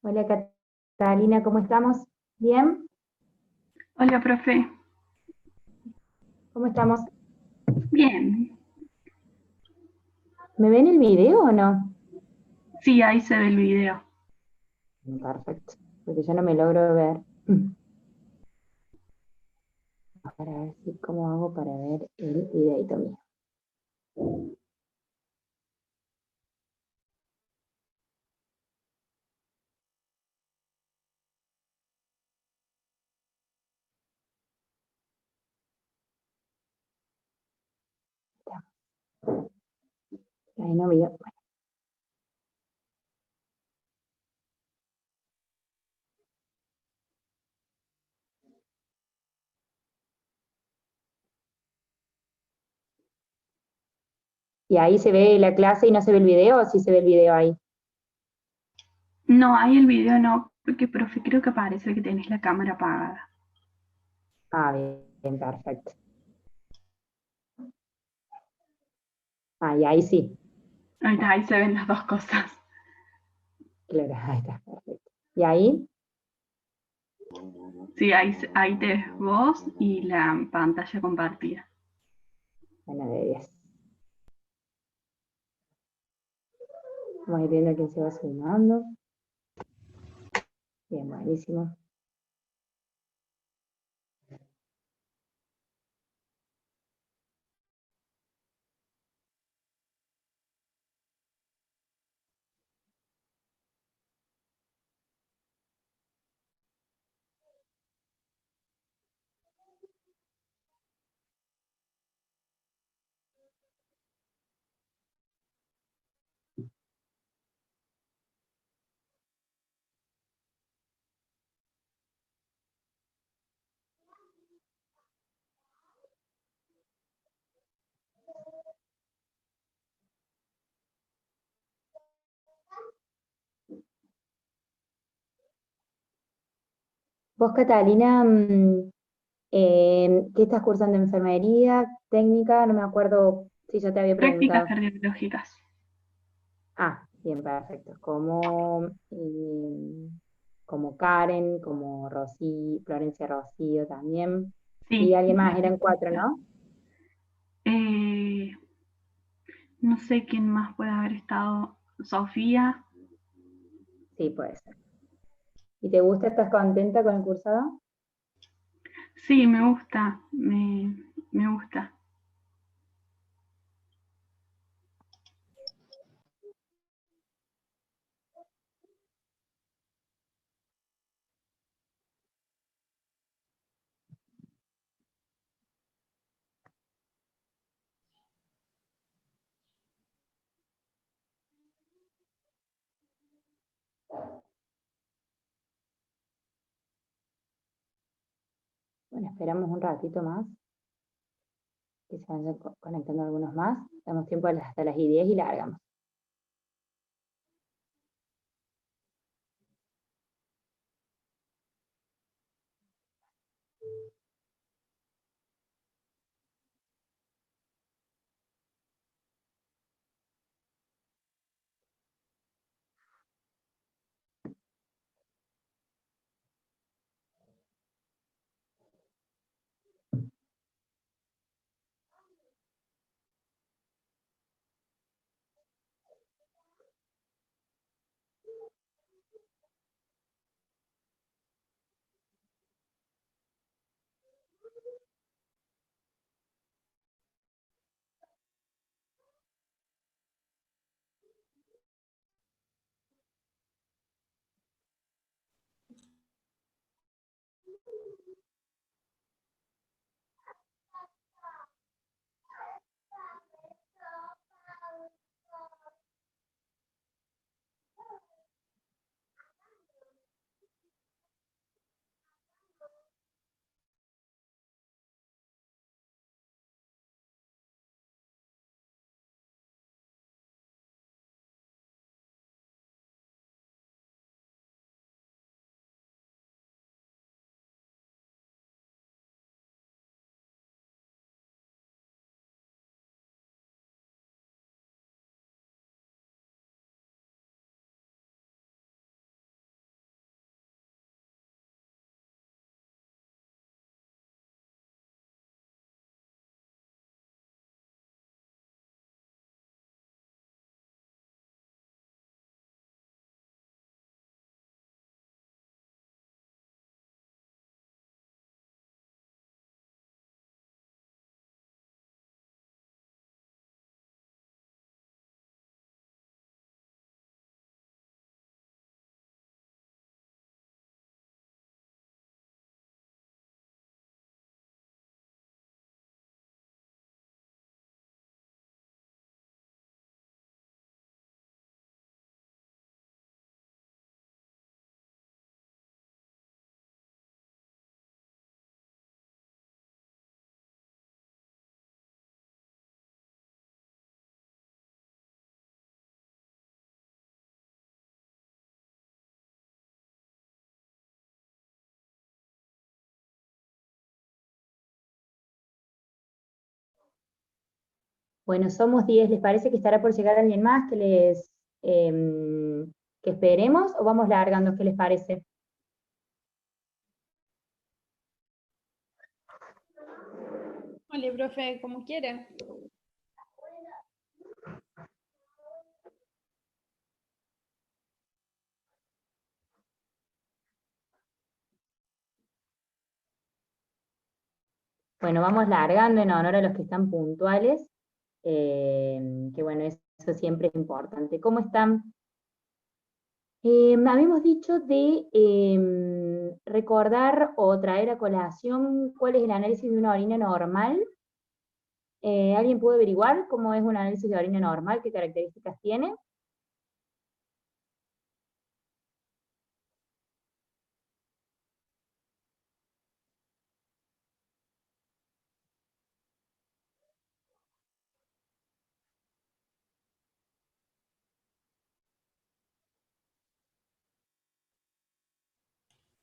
Hola Catalina, ¿cómo estamos? ¿Bien? Hola, profe. ¿Cómo estamos? Bien. ¿Me ven el video o no? Sí, ahí se ve el video. Perfecto, porque yo no me logro ver. Para ver si cómo hago para ver el videito mío. Ahí no veo. Bueno, ¿y ahí se ve la clase y no se ve el video o sí se ve el video ahí? No, ahí el video no, porque, profe, creo que parece que tenés la cámara apagada. Ah, bien, perfecto. Ah, y ahí sí. Ahí se ven las dos cosas. Claro, ahí está, perfecto. ¿Y ahí? Sí, ahí te ves vos y la pantalla compartida. Bueno, de 10. Vamos a ir viendo quién se va sumando. Bien, buenísimo. Vos, Catalina, ¿qué estás cursando? ¿Enfermería? ¿Técnica? No me acuerdo si ya te había Prácticas preguntado. cardiológicas. Ah, bien, perfecto. Como Karen, como Florencia Rocío también. Y Sí. alguien más, eran cuatro, ¿no? Eh, no sé quién más puede haber estado. Sofía. Sí, puede ser. ¿Y te gusta? ¿Estás contenta con el cursado? Sí, me gusta. Me gusta. Bueno, esperamos un ratito más, que se vayan conectando algunos más. Damos tiempo hasta las 10 y largamos. Bueno, somos 10. ¿Les parece que estará por llegar alguien más que esperemos o vamos largando? ¿Qué les parece? Hola, profe, como quiera. Bueno, vamos largando en honor a los que están puntuales, que bueno, eso siempre es importante. ¿Cómo están? Habíamos dicho de recordar o traer a colación cuál es el análisis de una orina normal. ¿Alguien pudo averiguar cómo es un análisis de orina normal? ¿Qué características tiene?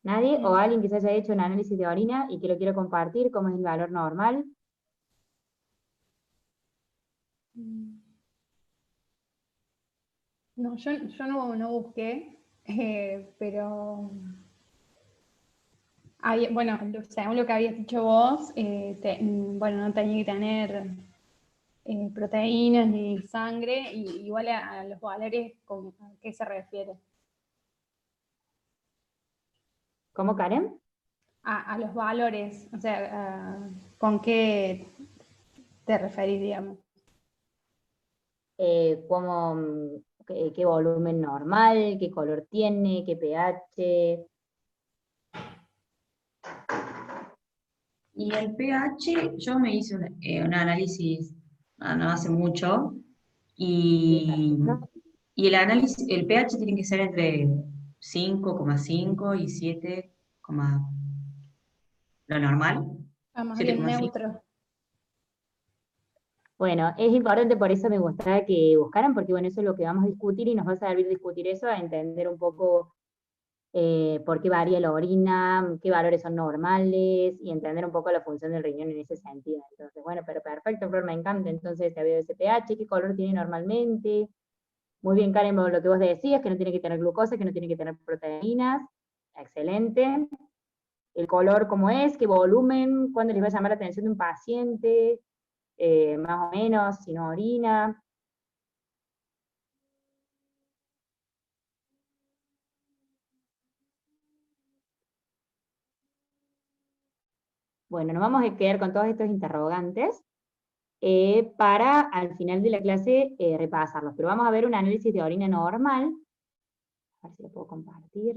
¿Nadie? ¿O alguien que se haya hecho un análisis de orina y que lo quiera compartir? ¿Cómo es el valor normal? No, yo no busqué, pero bueno, según lo que habías dicho vos, bueno, no tenía que tener proteínas ni sangre, y igual a los valores, ¿a qué se refiere? ¿Cómo, Karen? A los valores, o sea, ¿con qué te referís, digamos? ¿Qué volumen normal? ¿Qué color tiene? ¿Qué pH? Y el pH, yo me hice un análisis no hace mucho, Sí, y, perfecto. y el análisis, el pH tiene que ser entre 5,5 y 7, lo normal, Más bien 7,5. neutro. Bueno, es importante, por eso me gustaría que buscaran, porque bueno, eso es lo que vamos a discutir y nos va a servir discutir eso, a entender un poco por qué varía la orina, qué valores son normales y entender un poco la función del riñón en ese sentido. Entonces, bueno, pero perfecto, Flor, me encanta. Entonces, te veo ese pH, qué color tiene normalmente. Muy bien, Karen, lo que vos decías, que no tiene que tener glucosa, que no tiene que tener proteínas. Excelente. El color, cómo es, qué volumen, cuándo les va a llamar la atención de un paciente, más o menos, si no orina. Bueno, nos vamos a quedar con todos estos interrogantes para al final de la clase repasarlos. Pero vamos a ver un análisis de orina normal. A ver si lo puedo compartir.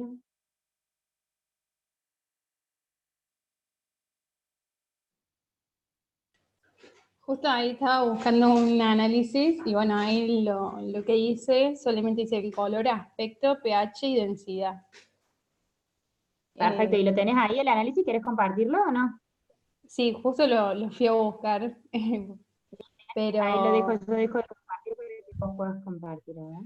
Justo ahí estaba buscando un análisis y bueno, ahí lo que hice solamente dice el color, aspecto, pH y densidad. Perfecto, ¿y lo tenés ahí el análisis? ¿Querés compartirlo o no? Sí, justo lo fui a buscar, Ahí lo dejo, pero yo dejo de compartir para que vos puedas compartir, ¿verdad?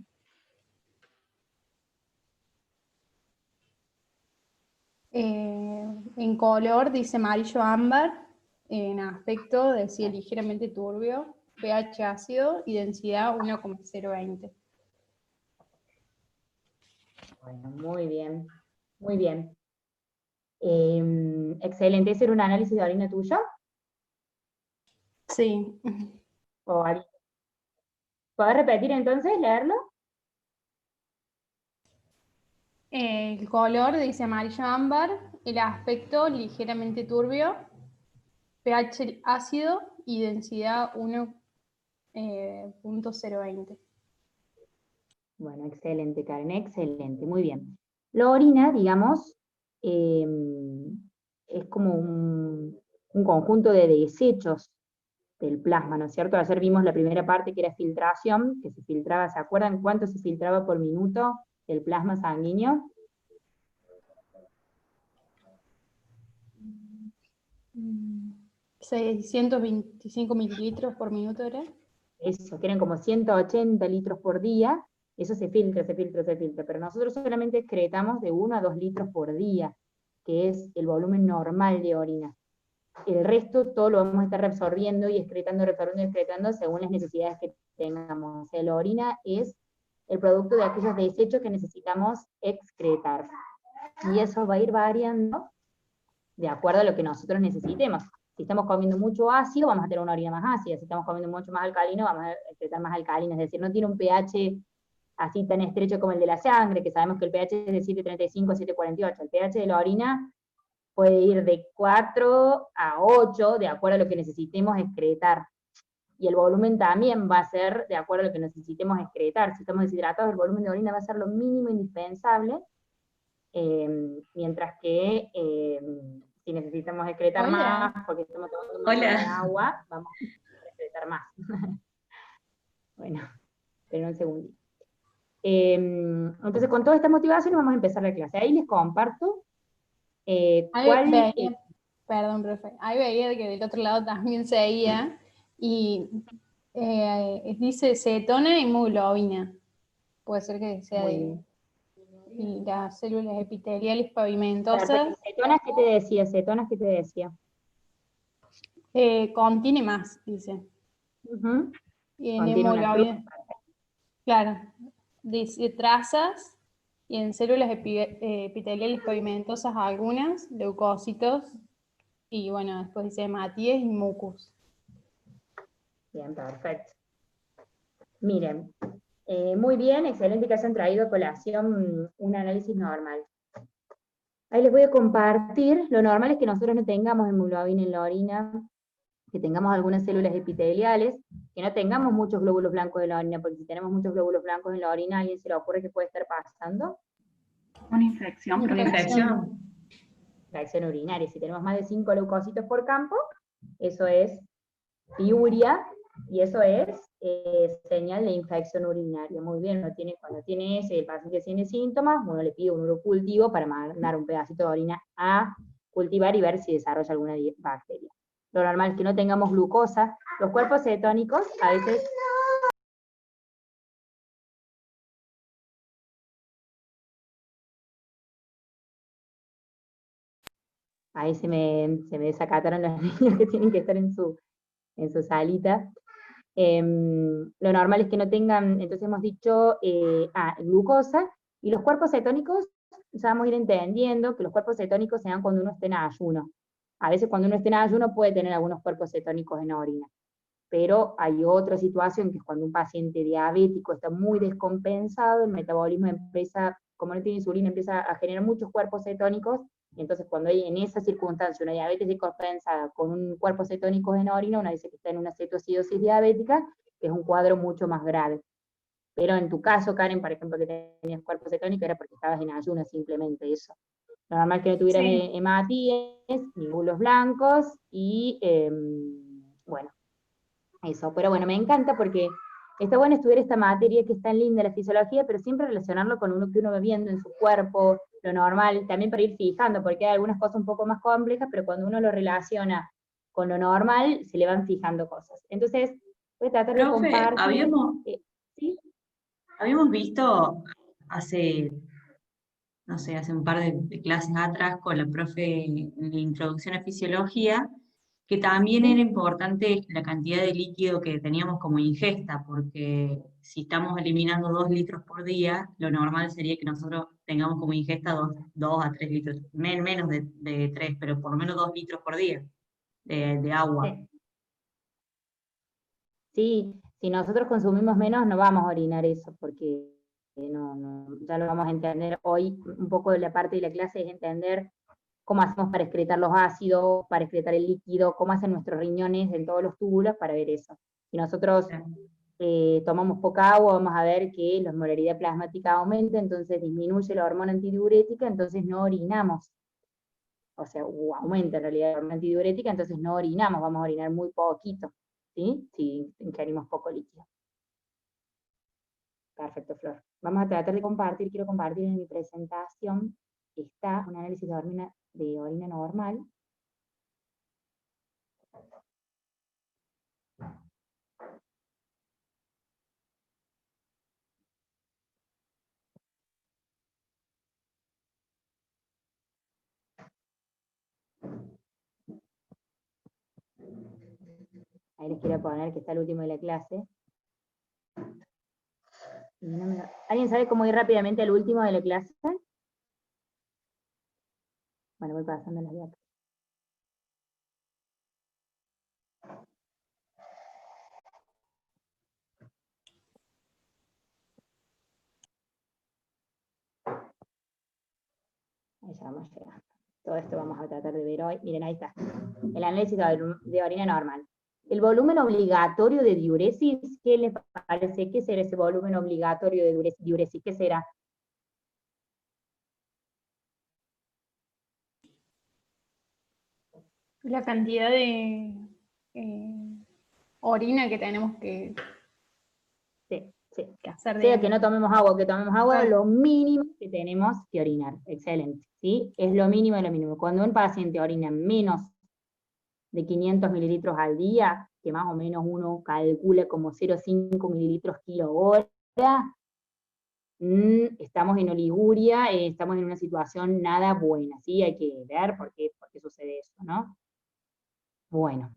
en color dice amarillo ámbar, en aspecto decía ligeramente turbio, pH ácido y densidad 1,020. Bueno, muy bien, muy bien. Excelente, ¿ese era un análisis de orina tuyo? Sí. ¿O ¿Podés repetir entonces, leerlo? El color dice amarillo ámbar, el aspecto ligeramente turbio, pH ácido y densidad 1,020. Bueno, excelente, Karen, excelente, muy bien. La orina, digamos, eh, es como un conjunto de desechos del plasma, ¿no es cierto? Ayer vimos la primera parte que era filtración, que se filtraba, ¿se acuerdan cuánto se filtraba por minuto el plasma sanguíneo? 625 mililitros por minuto era. Eso, que eran como 180 litros por día, eso se filtra, se filtra, se filtra, pero nosotros solamente excretamos de 1 a 2 litros por día, que es el volumen normal de orina. el resto todo lo vamos a estar reabsorbiendo y excretando según las necesidades que tengamos. O sea, la orina es el producto de aquellos desechos que necesitamos excretar. Y eso va a ir variando de acuerdo a lo que nosotros necesitemos. Si estamos comiendo mucho ácido, vamos a tener una orina más ácida. Si estamos comiendo mucho más alcalino, vamos a excretar más alcalino. Es decir, no tiene un pH así tan estrecho como el de la sangre, que sabemos que el pH es de 7,35 a 7,48. El pH de la orina puede ir de 4 a 8, de acuerdo a lo que necesitemos excretar. Y el volumen también va a ser de acuerdo a lo que necesitemos excretar. Si estamos deshidratados, el volumen de orina va a ser lo mínimo indispensable, mientras que si necesitamos excretar más, porque estamos tomando un montón de agua, vamos a excretar más. Bueno, esperen un segundito. Entonces, con toda esta motivación vamos a empezar la clase. Ahí les comparto Perdón, profe. Ahí veía que del otro lado también seguía y dice cetona y hemoglobina. Puede ser que sea y las células epiteliales pavimentosas. ¿Cetonas qué te decía? ¿Cetonas qué te decía? Contiene más, dice. Y en hemoglobina. Claro. Dice trazas y en células epiteliales pavimentosas algunas, leucocitos, y bueno, después dice hematíes y mucus. Bien, perfecto. Miren, muy bien, excelente que hayan traído a colación un análisis normal. Ahí les voy a compartir, lo normal es que nosotros no tengamos hemoglobina en la orina, que tengamos algunas células epiteliales, que no tengamos muchos glóbulos blancos en la orina, porque si tenemos muchos glóbulos blancos en la orina, ¿a alguien se le ocurre que puede estar pasando? Una infección. Una infección. Infección urinaria. Si tenemos más de 5 leucocitos por campo, eso es piuria, y eso es señal de infección urinaria. Muy bien, cuando tiene ese, el paciente tiene síntomas, uno le pide un urocultivo para mandar un pedacito de orina a cultivar y ver si desarrolla alguna bacteria. Lo normal es que no tengamos glucosa. Los cuerpos cetónicos a veces... Ahí se me desacataron los niños que tienen que estar en su salita. Lo normal es que no tengan, entonces hemos dicho, glucosa, y los cuerpos cetónicos, ya vamos a ir entendiendo que los cuerpos cetónicos se dan cuando uno esté en ayuno. A veces cuando uno esté en ayuno puede tener algunos cuerpos cetónicos en orina, pero hay otra situación que es cuando un paciente diabético está muy descompensado, el metabolismo empieza, como no tiene insulina, empieza a generar muchos cuerpos cetónicos, y entonces cuando hay en esa circunstancia una diabetes descompensada con un cuerpo cetónico en orina, uno dice que está en una cetoacidosis diabética, que es un cuadro mucho más grave. Pero en tu caso, Karen, por ejemplo, que tenías cuerpo cetónico, era porque estabas en ayuno, simplemente eso. Lo normal es que no tuvieras hematíes, ni glóbulos blancos, y bueno, eso. Pero bueno, me encanta porque está bueno estudiar esta materia que es tan linda, la fisiología, pero siempre relacionarlo con uno que uno va viendo en su cuerpo, lo normal, también para ir fijando, porque hay algunas cosas un poco más complejas, pero cuando uno lo relaciona con lo normal, se le van fijando cosas. Entonces, voy a tratar de compartir. ¿Sí? Habíamos visto hace, no sé, hace un par de clases atrás con la profe en la introducción a fisiología, que también era importante la cantidad de líquido que teníamos como ingesta, porque si estamos eliminando 2 litros por día, lo normal sería que nosotros tengamos como ingesta 2 a 3 litros, menos de 3, pero por lo menos 2 litros por día de agua. Sí, si nosotros consumimos menos no vamos a orinar eso, porque ya lo vamos a entender hoy. Un poco de la parte de la clase es entender cómo hacemos para excretar los ácidos, para excretar el líquido, cómo hacen nuestros riñones en todos los túbulos para ver eso. Si nosotros tomamos poca agua, vamos a ver que la osmolaridad plasmática aumenta, entonces disminuye la hormona antidiurética, entonces no orinamos. O sea, aumenta en realidad la hormona antidiurética, entonces no orinamos, vamos a orinar muy poquito, ¿sí? Si ingerimos poco líquido. Perfecto, Flor. Vamos a tratar de compartir, quiero compartir en mi presentación, está un análisis de orina normal. Ahí les quiero poner que está el último de la clase. ¿Alguien sabe cómo ir rápidamente al último de la clase? Bueno, voy pasando las diapositivas. Ahí ya vamos llegando. Todo esto vamos a tratar de ver hoy. Miren, ahí está. El análisis de orina normal. El volumen obligatorio de diuresis, ¿qué les parece? ¿Qué será ese volumen obligatorio de diuresis? ¿Qué será? La cantidad de orina que tenemos que hacer. Sea que no tomemos agua, que tomemos agua, Claro. lo mínimo que tenemos que orinar. Excelente. ¿Sí? Es lo mínimo de lo mínimo. Cuando un paciente orina menos de 500 mililitros al día, que más o menos uno calcula como 0,5 mililitros kilo hora, estamos en oliguria, estamos en una situación nada buena, ¿sí? Hay que ver por qué sucede eso, ¿no? Bueno,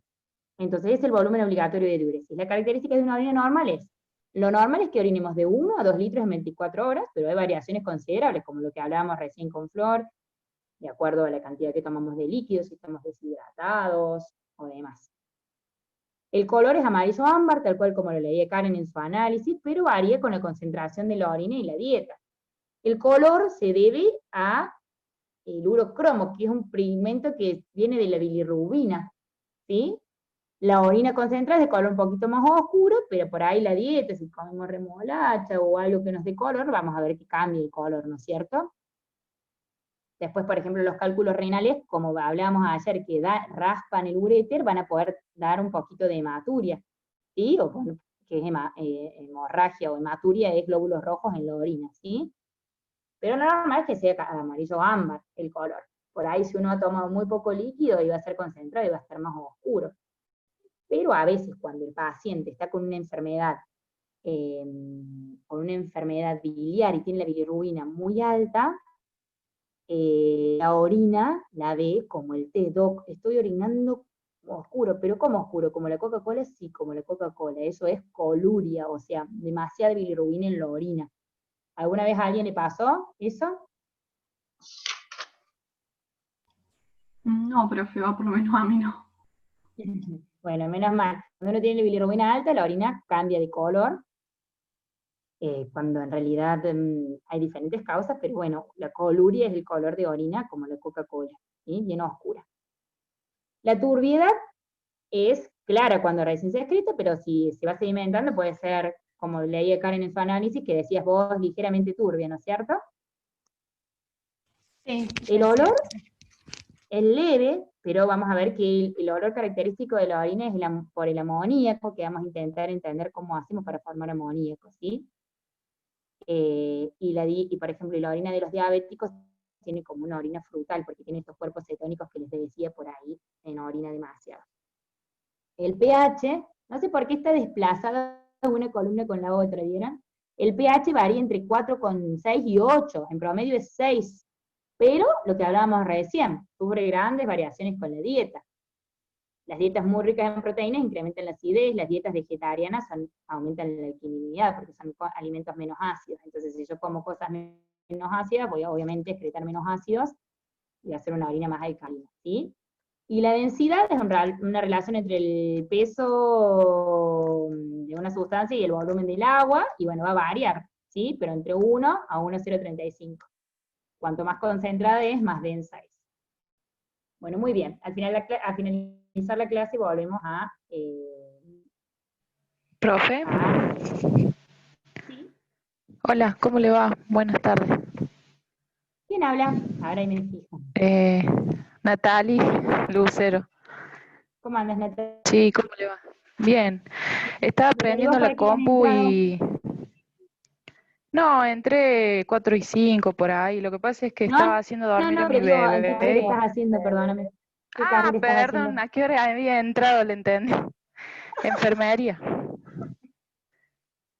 entonces es el volumen obligatorio de diuresis. La característica de una orina normal es, lo normal es que orinemos de 1 a 2 litros en 24 horas, pero hay variaciones considerables, como lo que hablábamos recién con Flor, de acuerdo a la cantidad que tomamos de líquidos, si estamos deshidratados o demás. El color es amarillo ámbar, tal cual como lo leía Karen en su análisis, pero varía con la concentración de la orina y la dieta. El color se debe a el urocromo, que es un pigmento que viene de la bilirrubina, ¿sí? La orina concentrada es de color un poquito más oscuro, pero por ahí la dieta, si comemos remolacha o algo que nos dé color, vamos a ver que cambia el color, ¿no es cierto? Después, por ejemplo, los cálculos renales, como hablábamos ayer, que raspan el uréter, van a poder dar un poquito de hematuria, ¿sí? O que es hemorragia o hematuria, es glóbulos rojos en la orina, ¿sí? Pero no normal es que sea amarillo ámbar el color. Por ahí si uno ha tomado muy poco líquido, iba a ser concentrado y va a estar más oscuro. Pero a veces cuando el paciente está con una enfermedad biliar y tiene la bilirrubina muy alta, la orina la ve como el té, doc, estoy orinando oscuro, pero ¿cómo oscuro? ¿Como la Coca-Cola? Sí, como la Coca-Cola, eso es coluria, o sea, demasiada bilirrubina en la orina. ¿Alguna vez a alguien le pasó eso? No, profe, va por lo menos a mí no. Bueno, menos mal. Cuando uno tiene la bilirrubina alta, la orina cambia de color, cuando en realidad hay diferentes causas, pero bueno, la coluria es el color de orina como la Coca-Cola, ¿sí? Bien oscura. La turbiedad es clara cuando recién se ha escrito, pero si se va sedimentando puede ser, como leía Karen en su análisis, que decías vos, ligeramente turbia, ¿no es cierto? Sí. El olor es leve, pero vamos a ver que el olor característico de la orina es por el amoníaco, que vamos a intentar entender cómo hacemos para formar amoníaco, ¿sí? Y por ejemplo, la orina de los diabéticos tiene como una orina frutal, porque tiene estos cuerpos cetónicos que les decía por ahí, en orina demasiado. El pH, no sé por qué está desplazada una columna con la otra, ¿vieron? El pH varía entre 4,6 y 8, en promedio es 6, pero lo que hablábamos recién, sufre grandes variaciones con la dieta. Las dietas muy ricas en proteínas incrementan la acidez, las dietas vegetarianas aumentan la alquilinidad, porque son alimentos menos ácidos. Entonces, si yo como cosas menos ácidas, voy a obviamente excretar menos ácidos y hacer una orina más alcalina, ¿sí? Y la densidad es una relación entre el peso de una sustancia y el volumen del agua, y bueno, va a variar, ¿sí? Pero entre 1 a 1,035. Cuanto más concentrada es, más densa es. Bueno, muy bien. Al finalizar la clase volvemos a... Profe. ¿Sí? Hola, ¿cómo le va? Buenas tardes. ¿Quién habla? Ahora ahí me fijo. Natali Lucero. ¿Cómo andas, Natalia? Sí, ¿cómo le va? Bien. Estaba aprendiendo la compu y... No, entré 4 y 5 por ahí. Lo que pasa es que estaba haciendo dormir a mi pero digo, ¿qué bebé. carrera estás haciendo? Perdóname. ¿Qué carrera estás Perdón, haciendo? ¿a qué hora había entrado? Le entendí. Enfermería.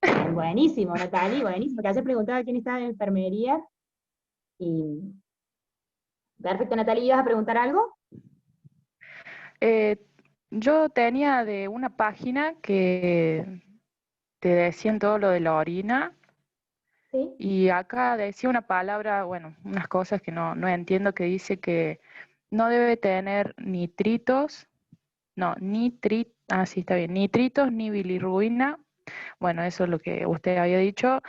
Bien, buenísimo, Natalia, buenísimo. Que ayer preguntaba quién estaba en enfermería. Y... Perfecto, Natalia, ¿ibas a preguntar algo? Yo tenía de una página que te decían todo lo de la orina, ¿Sí? y acá decía una palabra, bueno, unas cosas que no entiendo, que dice que no debe tener nitritos, no, sí está bien, nitritos ni bilirrubina. Bueno, eso es lo que usted había dicho.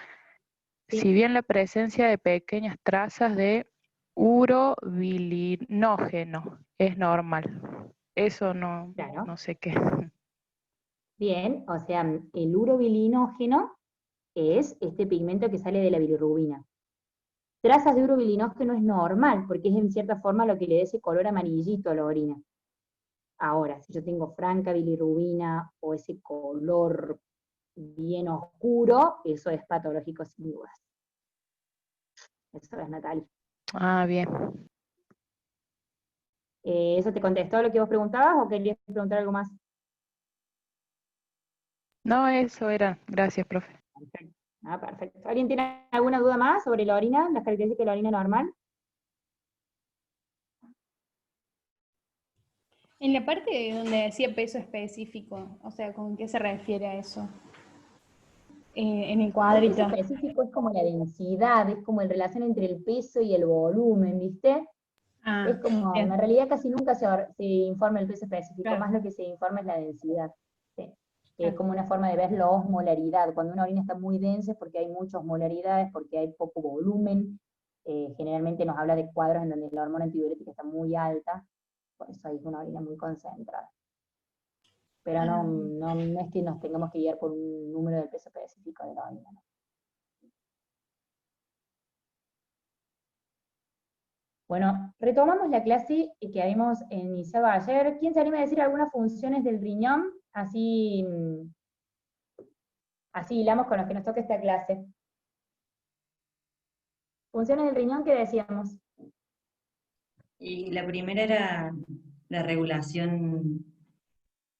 Sí. Si bien la presencia de pequeñas trazas de urobilinógeno es normal. Eso no Claro. sé qué. Bien, o sea, el urobilinógeno es este pigmento que sale de la bilirrubina. Trazas de urobilinógeno es normal, porque es en cierta forma lo que le da ese color amarillito a la orina. Ahora, si yo tengo franca bilirrubina o ese color bien oscuro, eso es patológico sin dudas. Eso es, Natalia. Ah, bien. ¿Eso te contestó lo que vos preguntabas o querías preguntar algo más? No, eso era. Gracias, profe. Perfecto. Perfecto. ¿Alguien tiene alguna duda más sobre la orina, las características de la orina normal? En la parte donde decía peso específico, o sea, ¿con qué se refiere a eso? En el cuadrito. El peso específico es como la densidad, es como la relación entre el peso y el volumen, ¿viste? Es como, Bien. en realidad casi nunca se informa el peso específico, Claro. más lo que se informa es la densidad. ¿Sí? Que es Claro. como una forma de ver la osmolaridad. Cuando una orina está muy densa es porque hay muchas osmolaridades, porque hay poco volumen. Generalmente nos habla de cuadros en donde la hormona antidiurética está muy alta, por eso hay una orina muy concentrada. Pero no es que nos tengamos que guiar por un número del peso específico de la orina. ¿No? Bueno, retomamos la clase que habíamos iniciado ayer. ¿Quién se anima a decir algunas funciones del riñón? Así hilamos con los que nos toca esta clase. Funciones del riñón, ¿qué decíamos? Y la primera era la regulación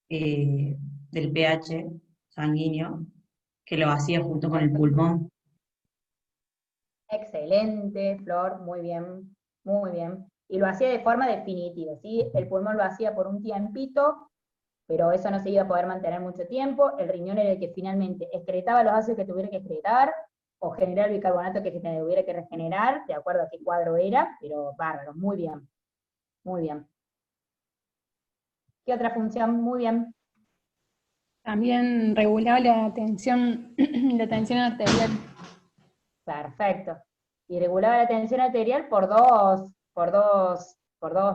del pH sanguíneo, que lo hacía junto con el pulmón. Excelente, Flor, muy bien, muy bien. Y lo hacía de forma definitiva, ¿sí? El pulmón lo hacía por un tiempito, pero eso no se iba a poder mantener mucho tiempo. El riñón era el que finalmente excretaba los ácidos que tuviera que excretar, o generar el bicarbonato que tuviera que regenerar, de acuerdo a qué cuadro era, pero bárbaro, muy bien, muy bien. ¿Qué otra función? Muy bien. También regulaba la tensión arterial. Perfecto. Y regulaba la tensión arterial por dos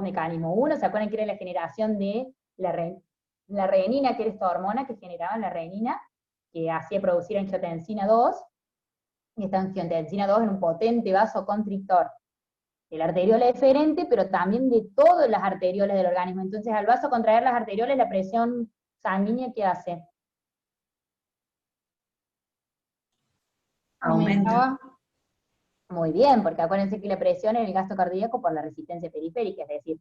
mecanismos. Uno, ¿se acuerdan que era la generación de la renina, que era esta hormona que generaba la renina, que hacía producir angiotensina 2, y esta angiotensina 2 es un potente vasoconstrictor. El arteriola es eferente, pero también de todas las arteriolas del organismo. Entonces, al vasocontraer las arteriolas, la presión sanguínea, ¿qué hace? Aumentaba. Muy bien, porque acuérdense que la presión es el gasto cardíaco por la resistencia periférica, es decir,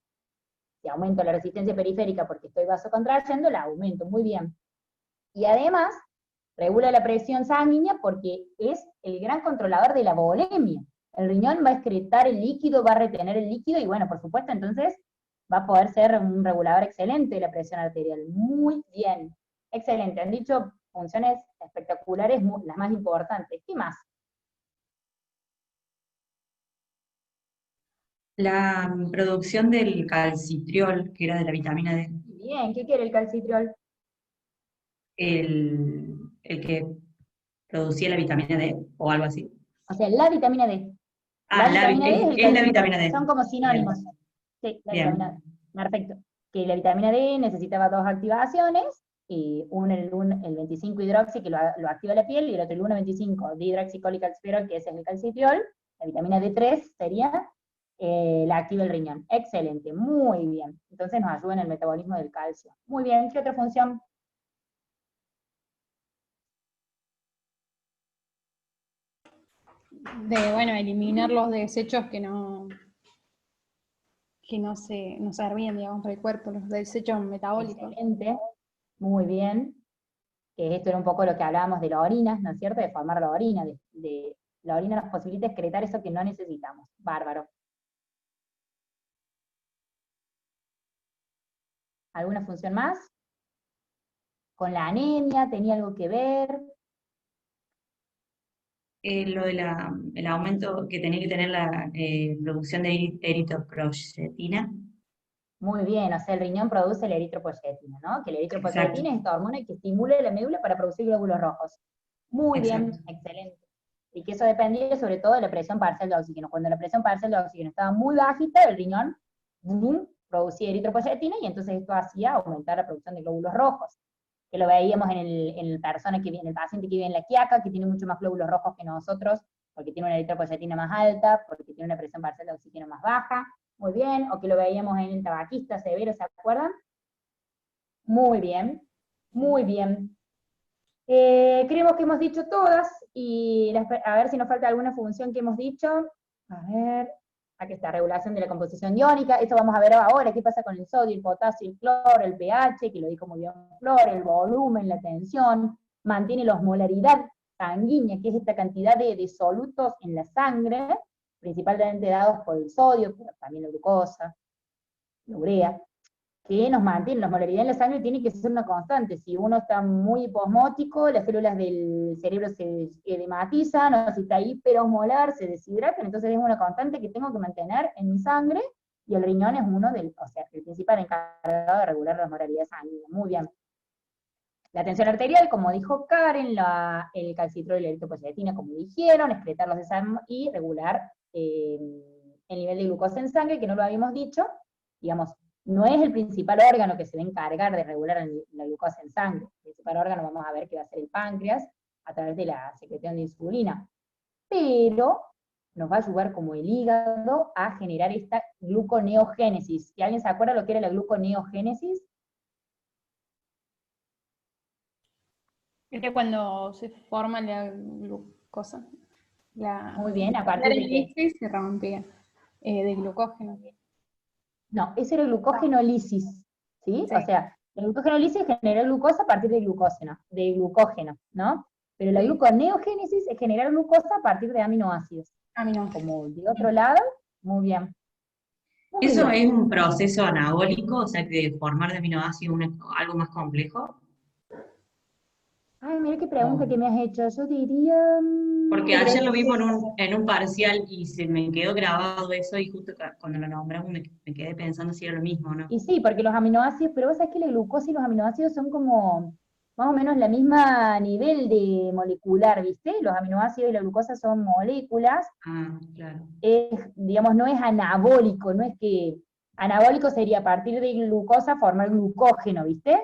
si aumento la resistencia periférica porque estoy vasocontrayendo, la aumento, muy bien. Y además, regula la presión sanguínea porque es el gran controlador de la volemia. El riñón va a excretar el líquido, va a retener el líquido, y bueno, por supuesto, entonces va a poder ser un regulador excelente de la presión arterial. Muy bien, excelente. Han dicho funciones espectaculares, las más importantes. ¿Qué más? La producción del calcitriol, que era de la vitamina D. Bien, ¿qué quiere el calcitriol? El que producía la vitamina D, o algo así. O sea, la vitamina D. La Ah, vitamina D es el es la calcitriol. vitamina D. Son como Bien, sinónimos. Sí, la vitamina bien. D. Perfecto. Que la vitamina D necesitaba dos activaciones, y el 25 hidroxi, que lo activa la piel, y el otro el 1,25 dihidroxicólicalciferol, que ese es el calcitriol. La vitamina D3 sería la activa el riñón. Excelente, muy bien. Entonces nos ayuda en el metabolismo del calcio. Muy bien, ¿qué otra función? De, eliminar los desechos que no servían, digamos, para el cuerpo, los desechos metabólicos. Excelente, muy bien. Que esto era un poco lo que hablábamos de la orina, ¿no es cierto? De formar la orina, la orina nos posibilita excretar eso que no necesitamos. Bárbaro. ¿Alguna función más? con la anemia? ¿Tenía algo que ver? Lo de el aumento que tenía que tener la producción de eritropoyetina. Muy bien, o sea, el riñón produce la eritropoyetina, ¿no? Que la Exacto, eritropoyetina es esta hormona que estimula la médula para producir glóbulos rojos. Muy exacto. bien, excelente. Y que eso dependía sobre todo de la presión parcial de oxígeno. Cuando la presión parcial de oxígeno estaba muy bajita, el riñón producía eritropoyetina y entonces esto hacía aumentar la producción de glóbulos rojos, que lo veíamos en el paciente que vive en la quiaca, que tiene mucho más glóbulos rojos que nosotros, porque tiene una eritropoyetina más alta, porque tiene una presión parcial de oxígeno más baja. Muy bien, o que lo veíamos en el tabaquista severo, ¿se acuerdan? Muy bien, muy bien. Creemos que hemos dicho todas, y a ver si nos falta alguna función que hemos dicho. A ver, aquí está, regulación de la composición iónica, esto vamos a ver ahora, qué pasa con el sodio, el potasio, el cloro, el pH, que lo dijo muy bien Flor, el volumen, la tensión, mantiene la osmolaridad sanguínea, que es esta cantidad de solutos en la sangre, principalmente dados por el sodio, pero también la glucosa, la urea, que nos mantiene, la osmolaridad en la sangre tiene que ser una constante. Si uno está muy hiposmótico, las células del cerebro se edematizan, o si está hiperosmolar, se deshidratan, entonces es una constante que tengo que mantener en mi sangre, y el riñón es uno o sea, el principal encargado de regular la osmolaridad sanguínea. Muy bien. La tensión arterial, como dijo Karen, el calcitrol y la eritropoyetina, como dijeron, excretar los desagües y regular el nivel de glucosa en sangre, que no lo habíamos dicho, digamos, no es el principal órgano que se va a encargar de regular la glucosa en sangre. El principal órgano vamos a ver que va a ser el páncreas, a través de la secreción de insulina. Pero nos va a ayudar como el hígado a generar esta gluconeogénesis. ¿Y alguien se acuerda lo que era la gluconeogénesis? Es que cuando se forma la glucosa, Muy bien, a partir la de qué. lisis se rompía de glucógeno. No, eso era glucógenolisis, ¿sí? Sí, O sea, la glucógenolisis es generar glucosa a partir de glucógeno, ¿no? Pero la sí. gluconeogénesis es generar glucosa a partir de aminoácidos. Aminoácidos. Como de otro lado, muy bien. Muy ¿Eso bien. es un proceso anabólico, o sea, de formar de aminoácidos algo más complejo? Ay, mira qué pregunta O- que me has hecho. Yo diría, Porque yo ayer creo lo que vimos sí. en un parcial y se me quedó grabado eso y justo cuando lo nombramos me quedé pensando si era lo mismo o no. Y sí, porque los aminoácidos, pero vos sabés que la glucosa y los aminoácidos son como más o menos la misma nivel de molecular, ¿viste? Los aminoácidos y la glucosa son moléculas, Ah, claro. digamos, no es anabólico, no es que anabólico sería a partir de glucosa formar glucógeno, ¿viste?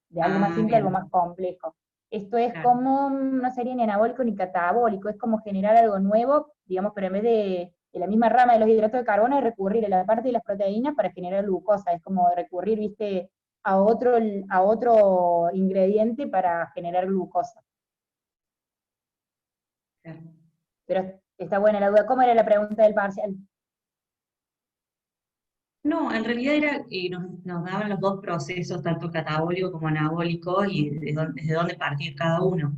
De algo más Ah, simple a algo más bien, complejo. Esto es claro. como, no sería ni anabólico ni catabólico, es como generar algo nuevo, digamos, pero en vez de la misma rama de los hidratos de carbono, es recurrir a la parte de las proteínas para generar glucosa, es como recurrir, ¿viste? A otro ingrediente para generar glucosa. Claro. Pero está buena la duda. ¿Cómo era la pregunta del parcial? No, en realidad era, nos daban los dos procesos, tanto catabólico como anabólico, y desde dónde partir cada uno.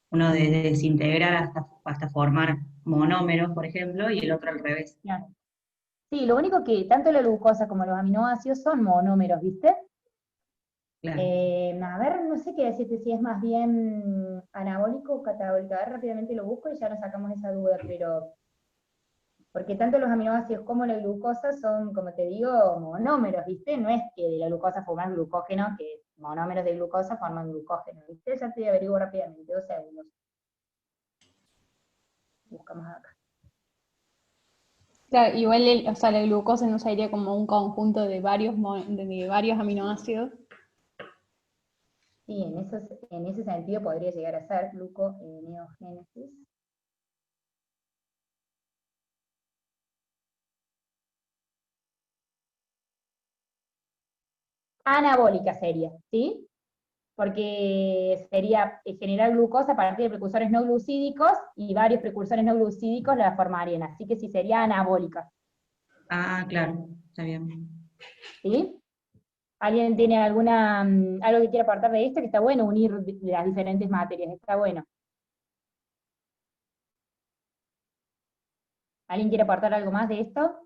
Uno de desintegrar hasta formar monómeros, por ejemplo, y el otro al revés. Ya. Sí, lo único que tanto la glucosa como los aminoácidos son monómeros, ¿viste? Claro. A ver, no sé qué decirte, si es más bien anabólico o catabólico. A ver, rápidamente lo busco y ya nos sacamos esa duda, pero porque tanto los aminoácidos como la glucosa son, como te digo, monómeros, ¿viste? No es que de la glucosa forman glucógeno, que monómeros de glucosa forman glucógeno, ¿viste? Ya te averiguo rápidamente, 2 segundos. Buscamos acá. Claro, igual o sea, la glucosa no sería como un conjunto de de varios aminoácidos. Sí, en ese sentido podría llegar a ser gluconeogénesis. Anabólica sería, ¿sí? Porque sería generar glucosa a partir de precursores no glucídicos, y varios precursores no glucídicos la formarían, así que sí sería anabólica, Ah, claro, está bien. ¿sí? ¿Alguien tiene algo que quiera aportar de esto? Que está bueno unir las diferentes materias, está bueno. ¿Alguien quiere aportar algo más de esto?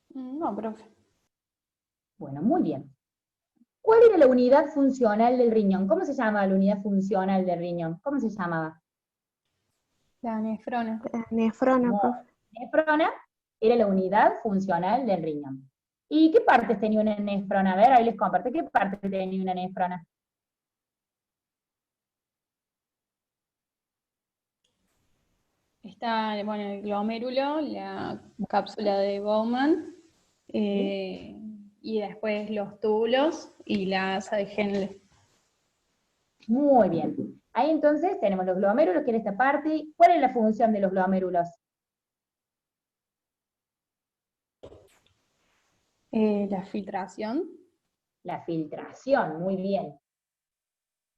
No, profe. Bueno, muy bien. ¿Cuál era la unidad funcional del riñón? ¿Cómo se llama la unidad funcional del riñón? ¿Cómo se llamaba? La nefrona. La nefrona, No, profe. nefrona era la unidad funcional del riñón. ¿Y qué partes tenía una nefrona? A ver, ahí les comparto. ¿Qué partes tenía una nefrona? Está, bueno, el glomérulo, la cápsula de Bowman, y después los túbulos y la asa de Henle. Muy bien. Ahí entonces tenemos los glomérulos, que era esta parte. ¿Cuál es la función de los glomérulos? La filtración. La filtración, muy bien.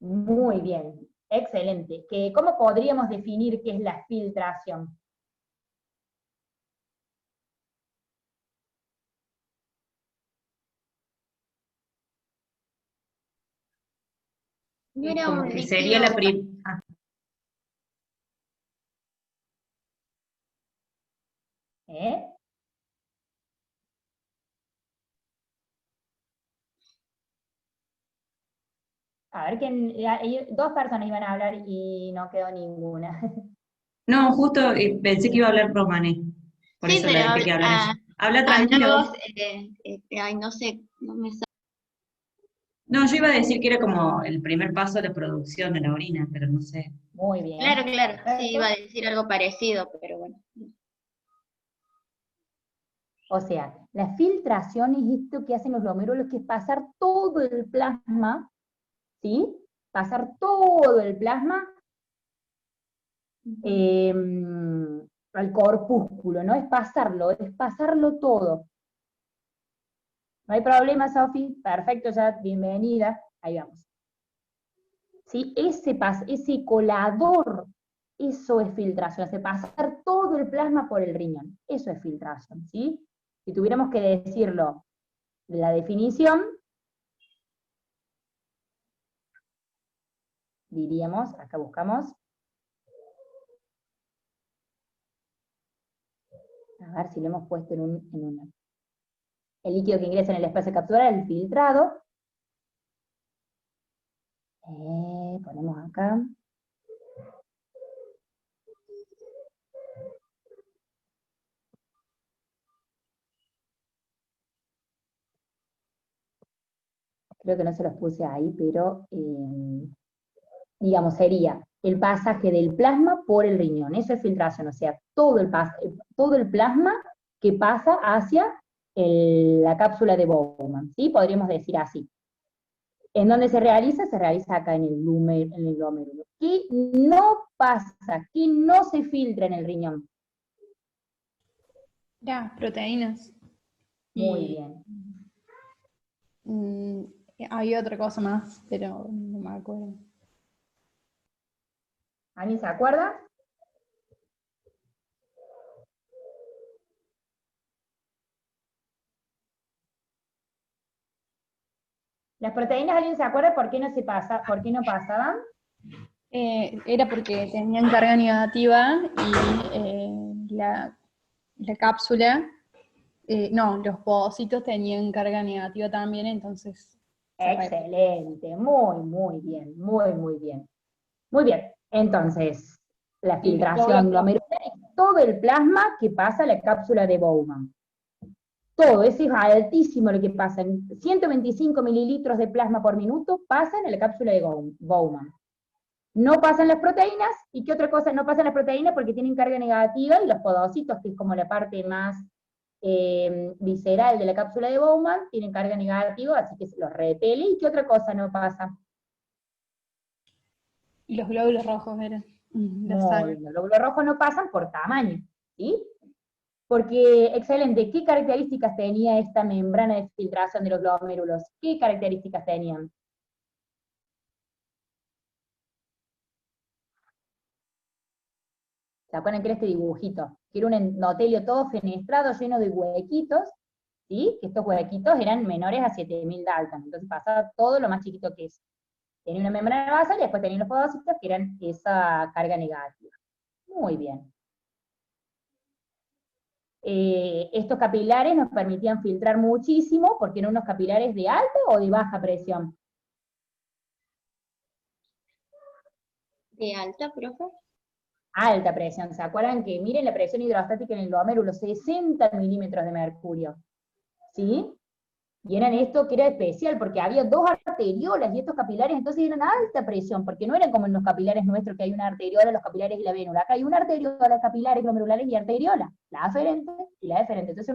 Muy bien. Excelente. ¿Cómo podríamos definir qué es la filtración? No era Como un que sería líquido. ¿Eh? A ver, dos personas iban a hablar y no quedó ninguna. No, justo pensé que iba a hablar Romané, por Sí, eso la pero dejé que hablar ella. Habla habla tranquilo. vos, ay, no sé, no me sale. No, yo iba a decir que era como el primer paso de la producción de la orina, pero no sé. Muy bien. Claro, claro, sí, Perfecto. iba a decir algo parecido, pero bueno. O sea, la filtración es esto que hacen los glomérulos, que es pasar todo el plasma, ¿sí? Pasar todo el plasma al corpúsculo, ¿no? Es pasarlo todo. No hay problema, Sofi. Perfecto, ya, bienvenida. Ahí vamos. ¿Sí? Ese colador, eso es filtración, hace pasar todo el plasma por el riñón. Eso es filtración, ¿sí? Si tuviéramos que decirlo, la definición, diríamos, acá buscamos, a ver si lo hemos puesto en una. El líquido que ingresa en el espacio capsular, el filtrado. Ponemos acá. Creo que no se los puse ahí, pero digamos, sería el pasaje del plasma por el riñón. Eso es filtración, o sea, todo el plasma que pasa hacia la cápsula de Bowman, ¿sí? Podríamos decir así. ¿En dónde se realiza? Se realiza acá en el glomérulo. ¿Qué no pasa? ¿Qué no se filtra en el riñón? Las proteínas. Muy Y, bien. hay otra cosa más, pero no me acuerdo. ¿Alguien se acuerda? Las proteínas, ¿alguien se acuerda por qué no pasaban? Era porque tenían carga negativa y la cápsula, no, los podocitos tenían carga negativa también, entonces. Excelente, muy bien, muy bien. Muy bien, entonces, la Y filtración glomerular es todo el plasma que pasa a la cápsula de Bowman. Todo, eso es altísimo lo que pasa. 125 mililitros de plasma por minuto pasan a la cápsula de Bowman. No pasan las proteínas, ¿y qué otra cosa? No pasan las proteínas porque tienen carga negativa, y los podocitos, que es como la parte más visceral de la cápsula de Bowman, tienen carga negativa, así que se los repele. ¿Y qué otra cosa no pasa? Y los glóbulos rojos eran. Muy bien, los glóbulos rojos no pasan por tamaño, ¿sí? Porque, excelente, ¿qué características tenía esta membrana de filtración de los glomérulos? ¿Qué características tenían? ¿Se acuerdan que era este dibujito? Que era un endotelio todo fenestrado, lleno de huequitos, ¿sí? Que estos huequitos eran menores a 7000 daltons, entonces pasaba todo lo más chiquito que es. Tenía una membrana basal y después tenía los podocitos que eran esa carga negativa. Muy bien. estos capilares nos permitían filtrar muchísimo, porque eran unos capilares de alta o de baja presión. ¿De alta, profe? Alta presión, ¿se acuerdan que miren la presión hidrostática en el glomérulo, 60 milímetros de mercurio? ¿Sí? Y eran esto que era especial, porque había dos arteriolas, y estos capilares entonces eran alta presión, porque no eran como en los capilares nuestros, que hay una arteriola, los capilares y la vénula. Acá hay una arteriola, capilares, glomerulares y arteriola, la aferente y la deferente. Entonces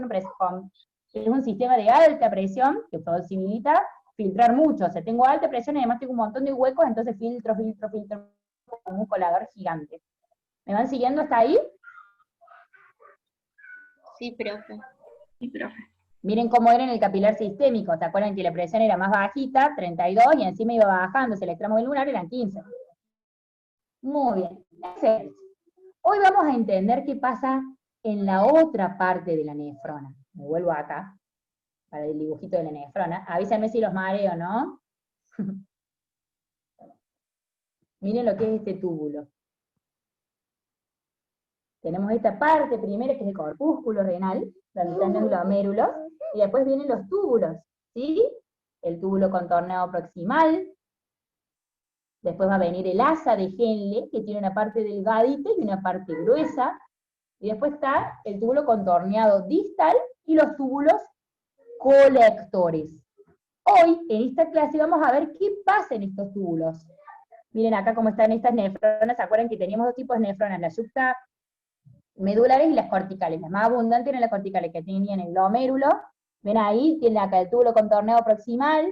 es un sistema de alta presión que posibilita filtrar mucho. O sea, tengo alta presión y además tengo un montón de huecos, entonces filtro, como un colador gigante. ¿Me van siguiendo hasta ahí? Sí, profe. Sí, profe. Miren cómo era en el capilar sistémico, ¿se acuerdan que la presión era más bajita, 32, y encima iba bajando, el extremo del lunar eran 15? Muy bien. Hoy vamos a entender qué pasa en la otra parte de la nefrona. Me vuelvo acá, para el dibujito de la nefrona. Avísenme si los mareo, ¿no? Miren lo que es este túbulo. Tenemos esta parte primero, que es el corpúsculo renal, donde están los glomérulos, y después vienen los túbulos, ¿sí? El túbulo contorneado proximal, después va a venir el asa de Henle, que tiene una parte delgadita y una parte gruesa, y después está el túbulo contorneado distal y los túbulos colectores. Hoy, en esta clase, vamos a ver qué pasa en estos túbulos. Miren acá cómo están estas nefronas. ¿Se acuerdan que teníamos dos tipos de nefronas? Las medulares y las corticales. Las más abundantes eran las corticales, que tenían el glomérulo. Ven ahí, tienen acá el túbulo contorneado proximal,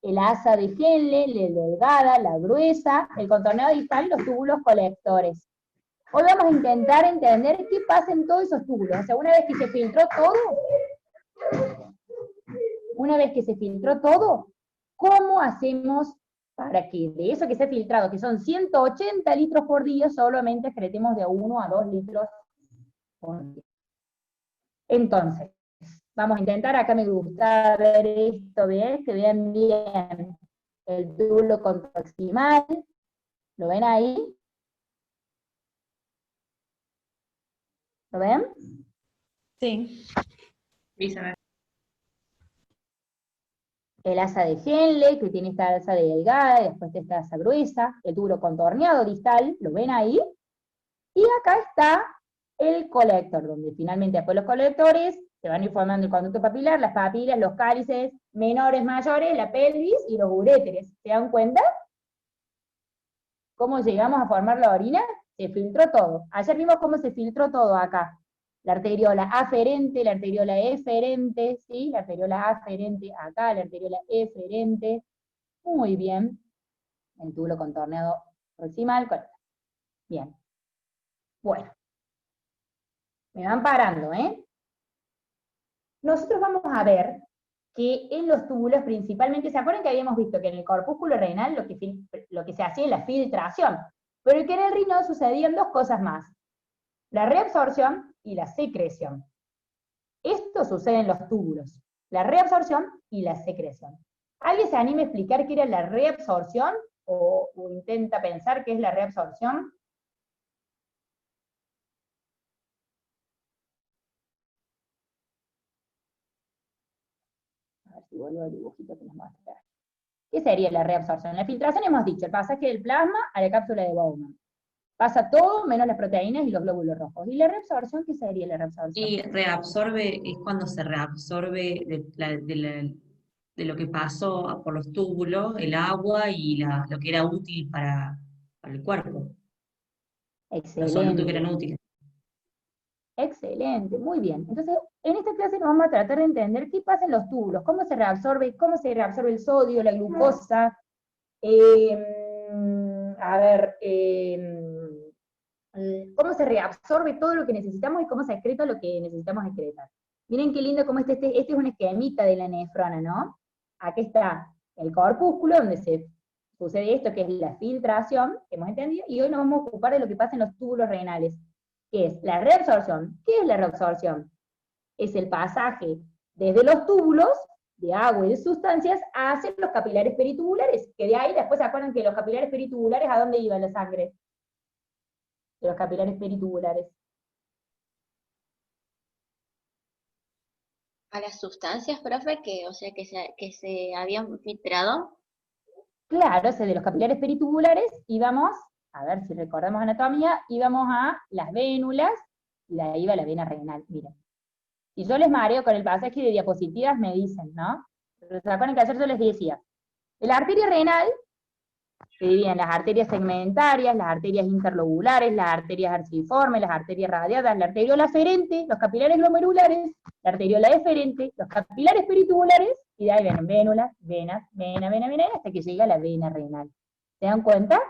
el asa de Henle, la delgada, la gruesa, el contorneado distal y los túbulos colectores. Hoy vamos a intentar entender qué pasa en todos esos túbulos. O sea, una vez que se filtró todo, ¿cómo hacemos para que de eso que se ha filtrado, que son 180 litros por día, solamente excretemos de 1 a 2 litros por día? Entonces, vamos a intentar, acá me gusta ver esto, ¿ves? Que vean bien el túbulo proximal. ¿Lo ven ahí? ¿Lo ven? Sí. El asa de Henle, que tiene esta asa delgada, y después esta asa gruesa, el túbulo contorneado distal, ¿lo ven ahí? Y acá está el colector, donde finalmente después los colectores se van a ir formando el conducto papilar, las papilas, los cálices menores, mayores, la pelvis y los uréteres. ¿Se dan cuenta? ¿Cómo llegamos a formar la orina? Se filtró todo. Ayer vimos cómo se filtró todo acá. La arteriola aferente, la arteriola eferente, ¿sí? La arteriola aferente acá, la arteriola eferente. Muy bien. El túbulo contorneado proximal. Bien. Bueno. Me van parando, ¿eh? Nosotros vamos a ver que en los túbulos principalmente, ¿se acuerdan que habíamos visto que en el corpúsculo renal lo que se hacía es la filtración? Pero que en el riñón sucedían dos cosas más. La reabsorción y la secreción. Esto sucede en los túbulos. La reabsorción y la secreción. ¿Alguien se anima a explicar qué era la reabsorción? ¿O intenta pensar qué es la reabsorción? A ver si vuelvo al dibujito que nos muestra. ¿Qué sería la reabsorción? La filtración hemos dicho, el pasaje del plasma a la cápsula de Bowman. Pasa todo menos las proteínas y los glóbulos rojos. ¿Y la reabsorción? ¿Qué sería la reabsorción? Y reabsorbe es cuando se reabsorbe de lo que pasó por los túbulos, el agua y lo que era útil para el cuerpo. Los solutos que eran Excelente. útiles. Excelente, muy bien. Entonces, en esta clase nos vamos a tratar de entender qué pasa en los túbulos, cómo se reabsorbe el sodio, la glucosa, cómo se reabsorbe todo lo que necesitamos y cómo se excreta lo que necesitamos excretar. Miren qué lindo cómo este es un esquemita de la nefrona, ¿no? Aquí está el corpúsculo, donde se sucede esto, que es la filtración, que hemos entendido, y hoy nos vamos a ocupar de lo que pasa en los túbulos renales, que es la reabsorción. ¿Qué es la reabsorción? Es el pasaje desde los túbulos de agua y de sustancias hacia los capilares peritubulares, que de ahí después se acuerdan que los capilares peritubulares, ¿a dónde iba la sangre? De los capilares peritubulares. a las sustancias, profe, o sea, que se habían filtrado. Claro, o sea, de los capilares peritubulares íbamos, a ver si recordamos anatomía, íbamos a las vénulas, y de ahí va la vena renal, miren. Si yo les mareo con el pasaje de diapositivas, me dicen, ¿no? Pero ¿se acuerdan que ayer yo les decía? La arteria renal se divide en las arterias segmentarias, las arterias interlobulares, las arterias arciformes, las arterias radiadas, la arteriola aferente, los capilares glomerulares, la arteriola deferente, los capilares peritubulares, y de ahí vienen vénulas, venas, vena, hasta que llega la vena renal. ¿Se dan cuenta?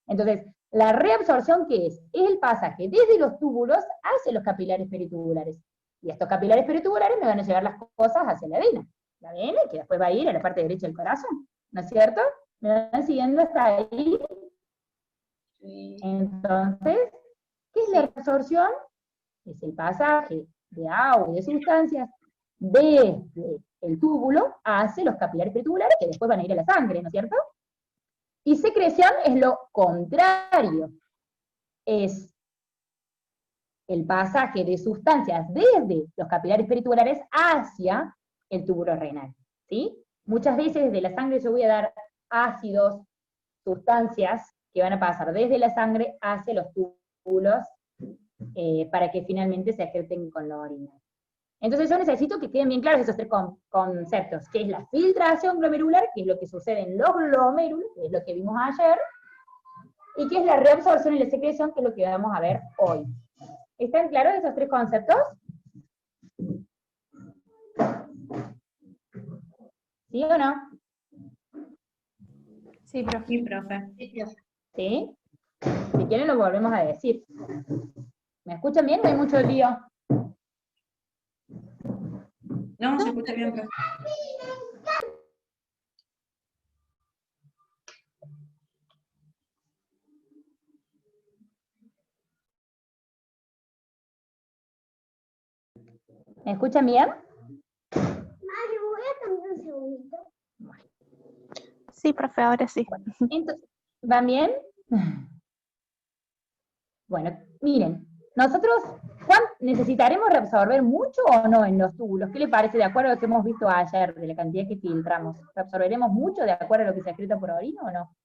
Entonces, la reabsorción, ¿qué es? Es el pasaje desde los túbulos hacia los capilares peritubulares. Y estos capilares peritubulares me van a llevar las cosas hacia la vena, que después va a ir a la parte derecha del corazón, ¿no es cierto? ¿Me van siguiendo hasta ahí? Sí. Entonces, ¿qué es la reabsorción? Es el pasaje de agua y de sustancias desde el túbulo hacia los capilares peritubulares, que después van a ir a la sangre, ¿no es cierto? Y secreción es lo contrario. Es el pasaje de sustancias desde los capilares peritubulares hacia el túbulo renal, ¿sí? Muchas veces de la sangre yo voy a dar ácidos, sustancias que van a pasar desde la sangre hacia los túbulos para que finalmente se excreten con la orina. Entonces yo necesito que queden bien claros esos tres conceptos, que es la filtración glomerular, que es lo que sucede en los glomérulos, que es lo que vimos ayer, y que es la reabsorción y la secreción, que es lo que vamos a ver hoy. ¿Están claros esos tres conceptos? ¿Sí o no? Sí, profe. Sí, profe. ¿Sí? Si quieren lo volvemos a decir. ¿Me escuchan bien o hay mucho lío? No, se escucha bien, profe. ¿Me escuchan bien? Mari, voy a cambiar un segundito. Sí, profe, ahora sí. Entonces, ¿van bien? Bueno, miren, nosotros, Juan, ¿necesitaremos reabsorber mucho o no en los túbulos? ¿Qué le parece de acuerdo a lo que hemos visto ayer, de la cantidad que filtramos? ¿Reabsorberemos mucho de acuerdo a lo que se excreta por orina o no?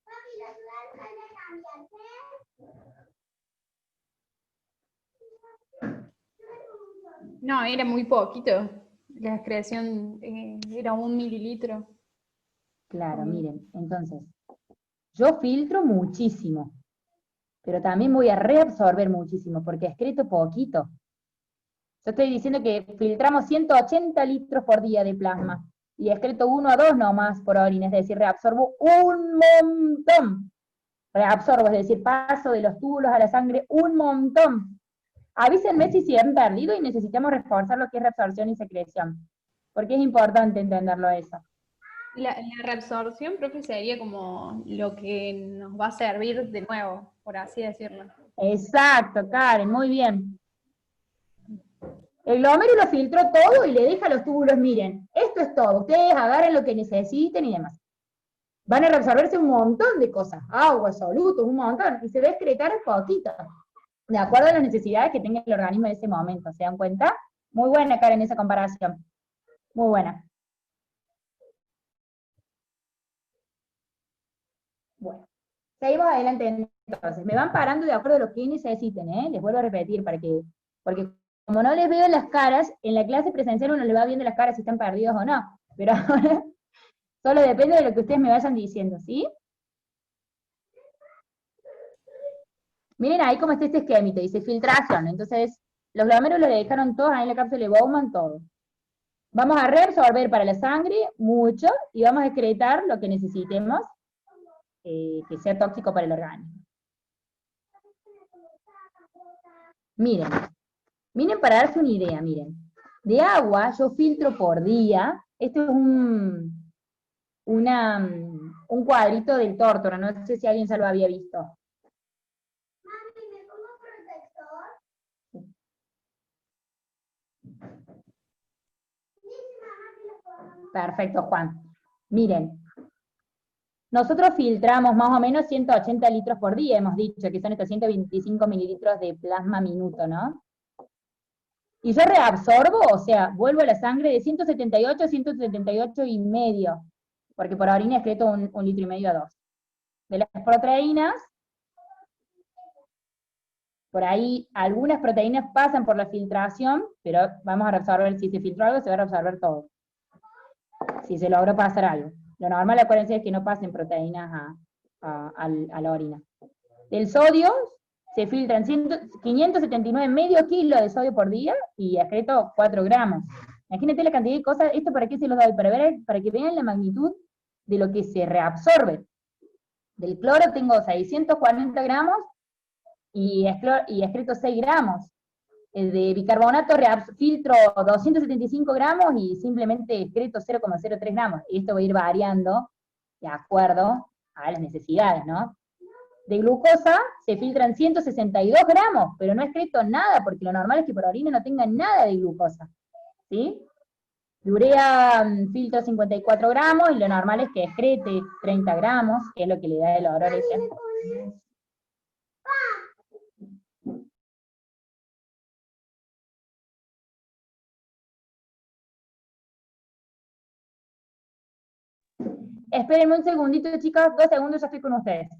No, era muy poquito. La excreción era 1 mililitro. Claro, miren, entonces, yo filtro muchísimo, pero también voy a reabsorber muchísimo, porque excreto poquito. Yo estoy diciendo que filtramos 180 litros por día de plasma, y excreto 1 a 2 nomás por orina, es decir, reabsorbo un montón. Reabsorbo, es decir, paso de los túbulos a la sangre un montón. Avísenme si se han perdido y necesitamos reforzar lo que es reabsorción y secreción, porque es importante entenderlo eso. La reabsorción, profe, sería como lo que nos va a servir de nuevo, por así decirlo. Exacto, Karen, muy bien. El glomérulo filtró todo y le deja a los túbulos, miren, esto es todo, ustedes agarren lo que necesiten y demás. Van a reabsorberse un montón de cosas, agua, solutos, un montón, y se va a excretar poquito, de acuerdo a las necesidades que tenga el organismo en ese momento, ¿se dan cuenta? Muy buena, Karen, esa comparación. Muy buena. Bueno, seguimos adelante entonces. Me van parando de acuerdo a lo que necesiten, ¿eh? Les vuelvo a repetir, porque como no les veo las caras, en la clase presencial uno le va viendo las caras si están perdidos o no, pero ahora solo depende de lo que ustedes me vayan diciendo, ¿sí? Miren ahí cómo está este esquemito, dice filtración, entonces los glomérulos le dejaron todos ahí en la cápsula de Bowman, todo. Vamos a reabsorber para la sangre mucho, y vamos a excretar lo que necesitemos, que sea tóxico para el organismo. Miren para darse una idea, miren. De agua yo filtro por día, esto es un cuadrito del tórtoro, no sé si alguien ya lo había visto. Mami, ¿me pongo protector? Perfecto, Juan. Miren, nosotros filtramos más o menos 180 litros por día, hemos dicho, que son estos 125 mililitros de plasma minuto, ¿no? Y yo reabsorbo, o sea, vuelvo a la sangre de 178 a 178 y medio, porque por orina excreto un litro y medio a 2. De las proteínas, por ahí algunas proteínas pasan por la filtración, pero vamos a reabsorber, si se filtró algo, se va a reabsorber todo. Si se logró pasar algo. Lo normal, acuérdense, es que no pasen proteínas a la orina. Del sodio, se filtran 579 medio kilo de sodio por día y excreto 4 gramos. Imagínate la cantidad de cosas, ¿esto para qué se los doy? Para que vean la magnitud de lo que se reabsorbe. Del cloro tengo 640 gramos y excreto 6 gramos. De bicarbonato filtro 275 gramos y simplemente excreto 0,03 gramos. Y esto va a ir variando de acuerdo a las necesidades, ¿no? De glucosa se filtran 162 gramos, pero no excreto nada, porque lo normal es que por orina no tenga nada de glucosa, ¿sí? De urea filtro 54 gramos, y lo normal es que excrete 30 gramos, que es lo que le da el olor ese. Espérenme un segundito, chicos, 2 segundos, ya estoy con ustedes.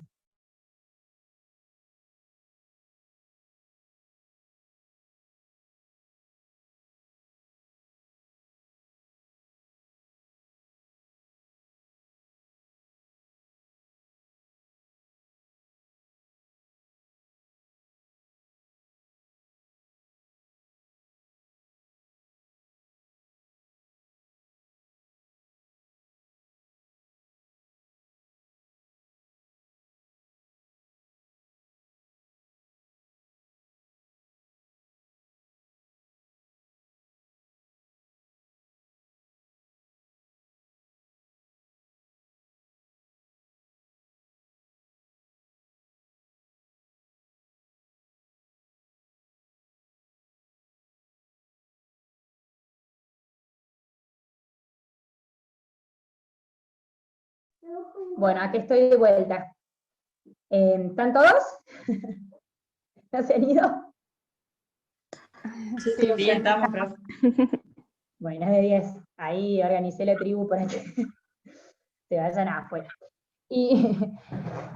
Bueno, aquí estoy de vuelta. ¿Están todos? ¿No se han ido? Sí, estamos, profe. Bueno, es de 10. Ahí organicé la tribu para que se vayan afuera. Y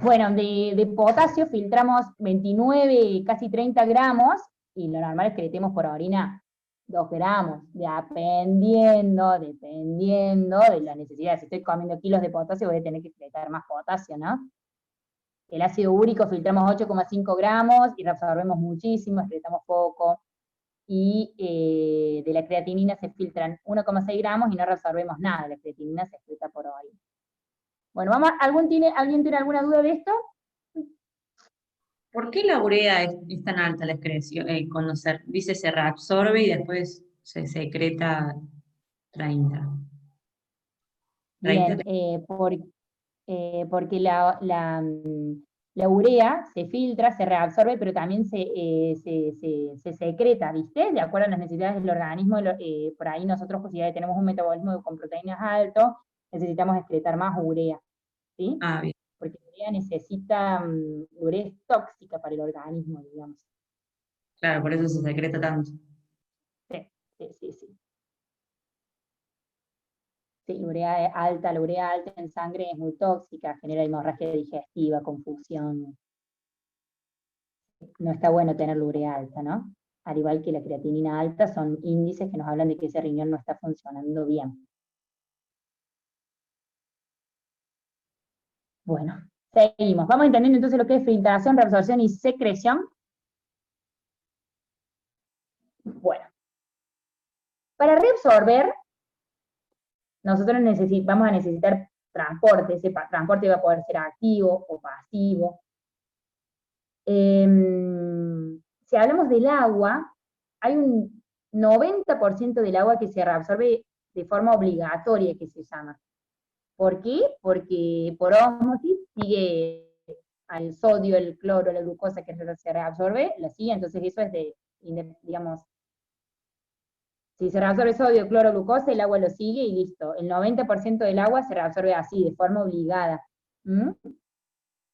bueno, de potasio filtramos 29, casi 30 gramos, y lo normal es que le metemos por orina 2 gramos, dependiendo de la necesidad. Si estoy comiendo kilos de potasio, voy a tener que excretar más potasio, ¿no? El ácido úrico filtramos 8,5 gramos y reabsorbemos muchísimo, excretamos poco. Y de la creatinina se filtran 1,6 gramos y no reabsorbemos nada, la creatinina se excreta por orina. Bueno, ¿alguien tiene alguna duda de esto? ¿Por qué la urea es tan alta la excreción? Cuando dice se reabsorbe y después se secreta 30. Bien, porque la urea se filtra, se reabsorbe, pero también se secreta, ¿viste? De acuerdo a las necesidades del organismo, por ahí nosotros, pues, si ya tenemos un metabolismo con proteínas alto, necesitamos excretar más urea, ¿sí? Ah, bien. Porque la urea necesita, urea es tóxica para el organismo, digamos. Claro, por eso se secreta tanto. Sí. Sí, la urea alta en sangre es muy tóxica, genera hemorragia digestiva, confusión. No está bueno tener la urea alta, ¿no? Al igual que la creatinina alta, son índices que nos hablan de que ese riñón no está funcionando bien. Bueno, seguimos. Vamos entendiendo entonces lo que es filtración, reabsorción y secreción. Bueno, para reabsorber, nosotros vamos a necesitar transporte. Ese transporte va a poder ser activo o pasivo. Si hablamos del agua, hay un 90% del agua que se reabsorbe de forma obligatoria, que se llama. ¿Por qué? Porque por ósmosis sigue al sodio, el cloro, la glucosa que se reabsorbe, la sigue, entonces eso es digamos, si se reabsorbe sodio, cloro, glucosa, el agua lo sigue y listo. El 90% del agua se reabsorbe así, de forma obligada.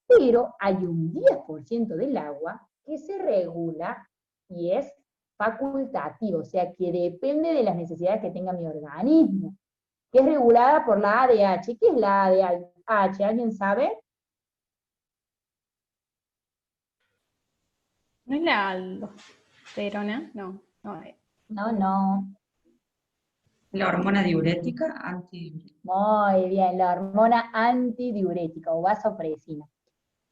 Pero hay un 10% del agua que se regula y es facultativo, o sea, que depende de las necesidades que tenga mi organismo, que es regulada por la ADH. ¿Qué es la ADH? ¿Alguien sabe? ¿No es la aldosterona? No, no es. No. La hormona diurética, antidiurética. Muy bien, la hormona antidiurética o vasopresina.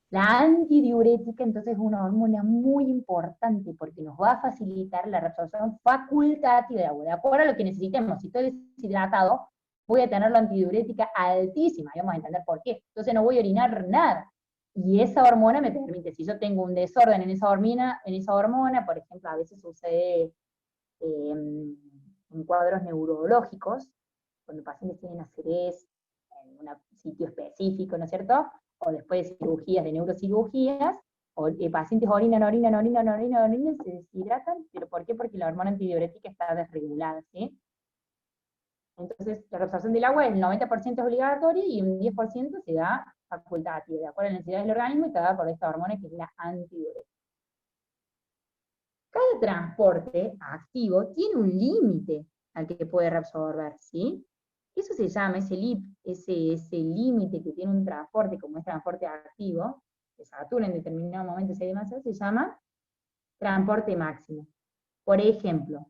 La antidiurética entonces es una hormona muy importante porque nos va a facilitar la reabsorción facultativa de agua, de acuerdo a lo que necesitemos. Si estoy deshidratado, voy a tener la antidiurética altísima, y vamos a entender por qué. Entonces no voy a orinar nada. Y esa hormona me permite, si yo tengo un desorden en esa hormona, por ejemplo, a veces sucede en cuadros neurológicos, cuando pacientes tienen ACVs en un sitio específico, ¿no es cierto? O después de cirugías, de neurocirugías, o pacientes orinan, se deshidratan, ¿pero por qué? Porque la hormona antidiurética está desregulada, ¿sí? Entonces, la reabsorción del agua, el 90% es obligatoria y un 10% se da facultativo, de acuerdo a las necesidades del organismo, y está dada por esta hormona que es la antidiurética. Cada transporte activo tiene un límite al que puede reabsorber, ¿sí? Eso se llama, ese límite que tiene un transporte, como es transporte activo, que satura en determinado momento si hay demasiado, se llama transporte máximo. Por ejemplo,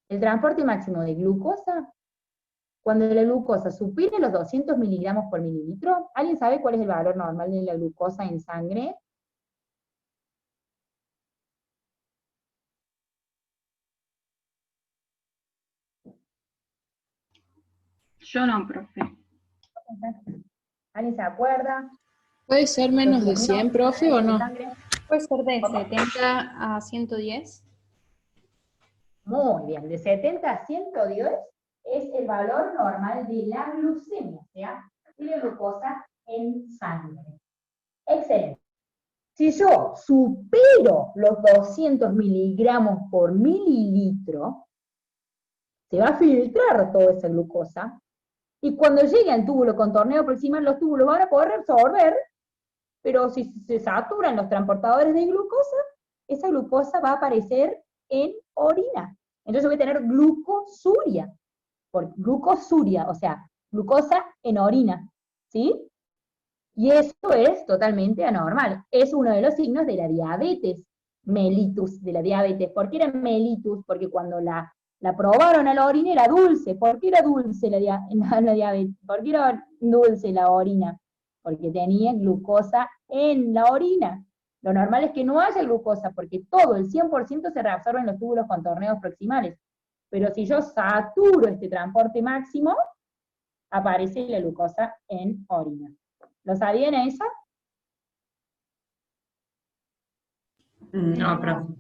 el transporte máximo de glucosa, cuando la glucosa supere los 200 miligramos por mililitro, ¿alguien sabe cuál es el valor normal de la glucosa en sangre? Yo no, profe. ¿Alguien se acuerda? ¿Puede ser menos de 100, profe, o no? Puede ser de 70 a 110. Muy bien, de 70 a 110 es el valor normal de la glucemia, o sea, de la glucosa en sangre. Excelente. Si yo supero los 200 miligramos por mililitro, se va a filtrar toda esa glucosa, y cuando llegue al túbulo contorneo proximal, los túbulos van a poder reabsorber, pero si se saturan los transportadores de glucosa, esa glucosa va a aparecer en orina. Entonces voy a tener glucosuria, o sea, glucosa en orina, ¿sí? Y eso es totalmente anormal. Es uno de los signos de la diabetes, mellitus, de la diabetes. ¿Por qué era mellitus? Porque cuando la probaron a la orina era dulce. ¿Por qué era dulce la diabetes? ¿Por qué era dulce la orina? Porque tenía glucosa en la orina. Lo normal es que no haya glucosa, porque todo, el 100% se reabsorbe en los túbulos contorneos proximales. Pero si yo saturo este transporte máximo, aparece la glucosa en orina. ¿Lo sabían eso? No, profe.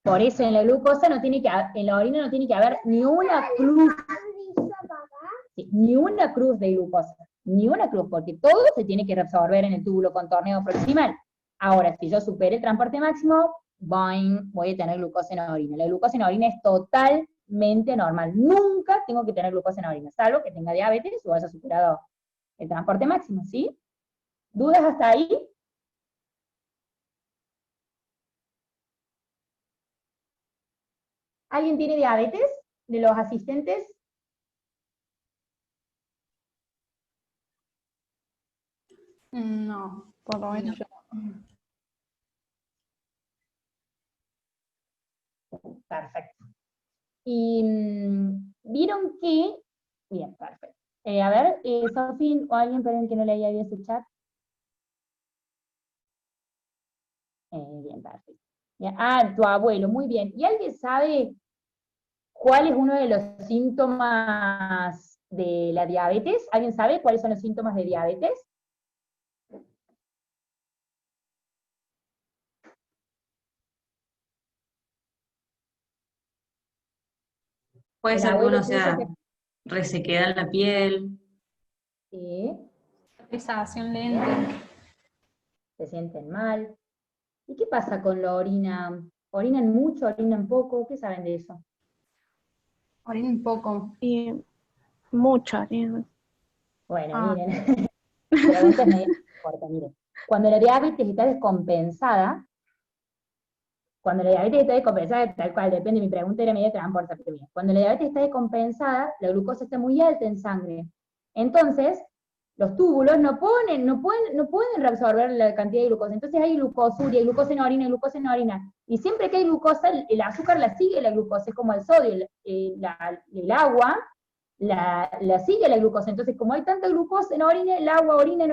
Por eso en la glucosa en la orina no tiene que haber ni una cruz. Sí, ni una cruz de glucosa. Ni una cruz, porque todo se tiene que reabsorber en el túbulo contorneo proximal. Ahora, si yo supere el transporte máximo, voy a tener glucosa en orina. La glucosa en orina es totalmente normal. Nunca tengo que tener glucosa en orina, salvo que tenga diabetes o haya superado el transporte máximo, ¿sí? ¿Dudas hasta ahí? ¿Alguien tiene diabetes de los asistentes? No, por lo menos yo. Perfecto. Y vieron que, bien, perfecto. A ver, Sofi, o alguien, perdón, que no leía bien ese chat. Bien, perfecto. Bien. Ah, tu abuelo, muy bien. ¿Y alguien sabe cuál es uno de los síntomas de la diabetes? ¿Alguien sabe cuáles son los síntomas de diabetes? Puede El ser que abuelo uno tuyo sea que... resequedad en la piel. Sí, Pesación lenta. se sienten mal. ¿Y qué pasa con la orina? ¿Orinan mucho, orinan poco? ¿Qué saben de eso? Orina un poco. Y mucho, ¿no? Bueno, miren, la pregunta es medio corta, miren. Cuando la diabetes está descompensada, cuando la diabetes está descompensada, tal cual, depende, mi pregunta era medio tramposa, pero bien. Cuando la diabetes está descompensada, la glucosa está muy alta en sangre. Entonces, los túbulos no pueden reabsorber la cantidad de glucosa. Entonces hay glucosuria, glucosa en orina, glucosa en orina. Y siempre que hay glucosa, el azúcar la sigue la glucosa, es como el sodio, el agua la sigue la glucosa. Entonces, como hay tanta glucosa en orina, el agua orina,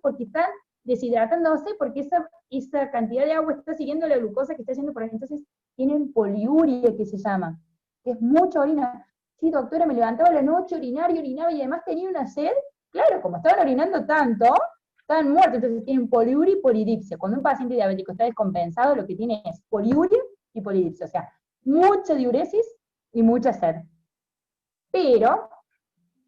porque están deshidratándose, porque esa cantidad de agua está siguiendo la glucosa que está yendo por ahí. Entonces, tienen poliuria, que se llama, que es mucha orina. Sí, doctora, me levantaba a la noche, orinaba y además tenía una sed. Claro, como estaban orinando tanto, estaban muertos, entonces tienen poliuria y polidipsia. Cuando un paciente diabético está descompensado, lo que tiene es poliuria y polidipsia, o sea, mucha diuresis y mucha sed. Pero,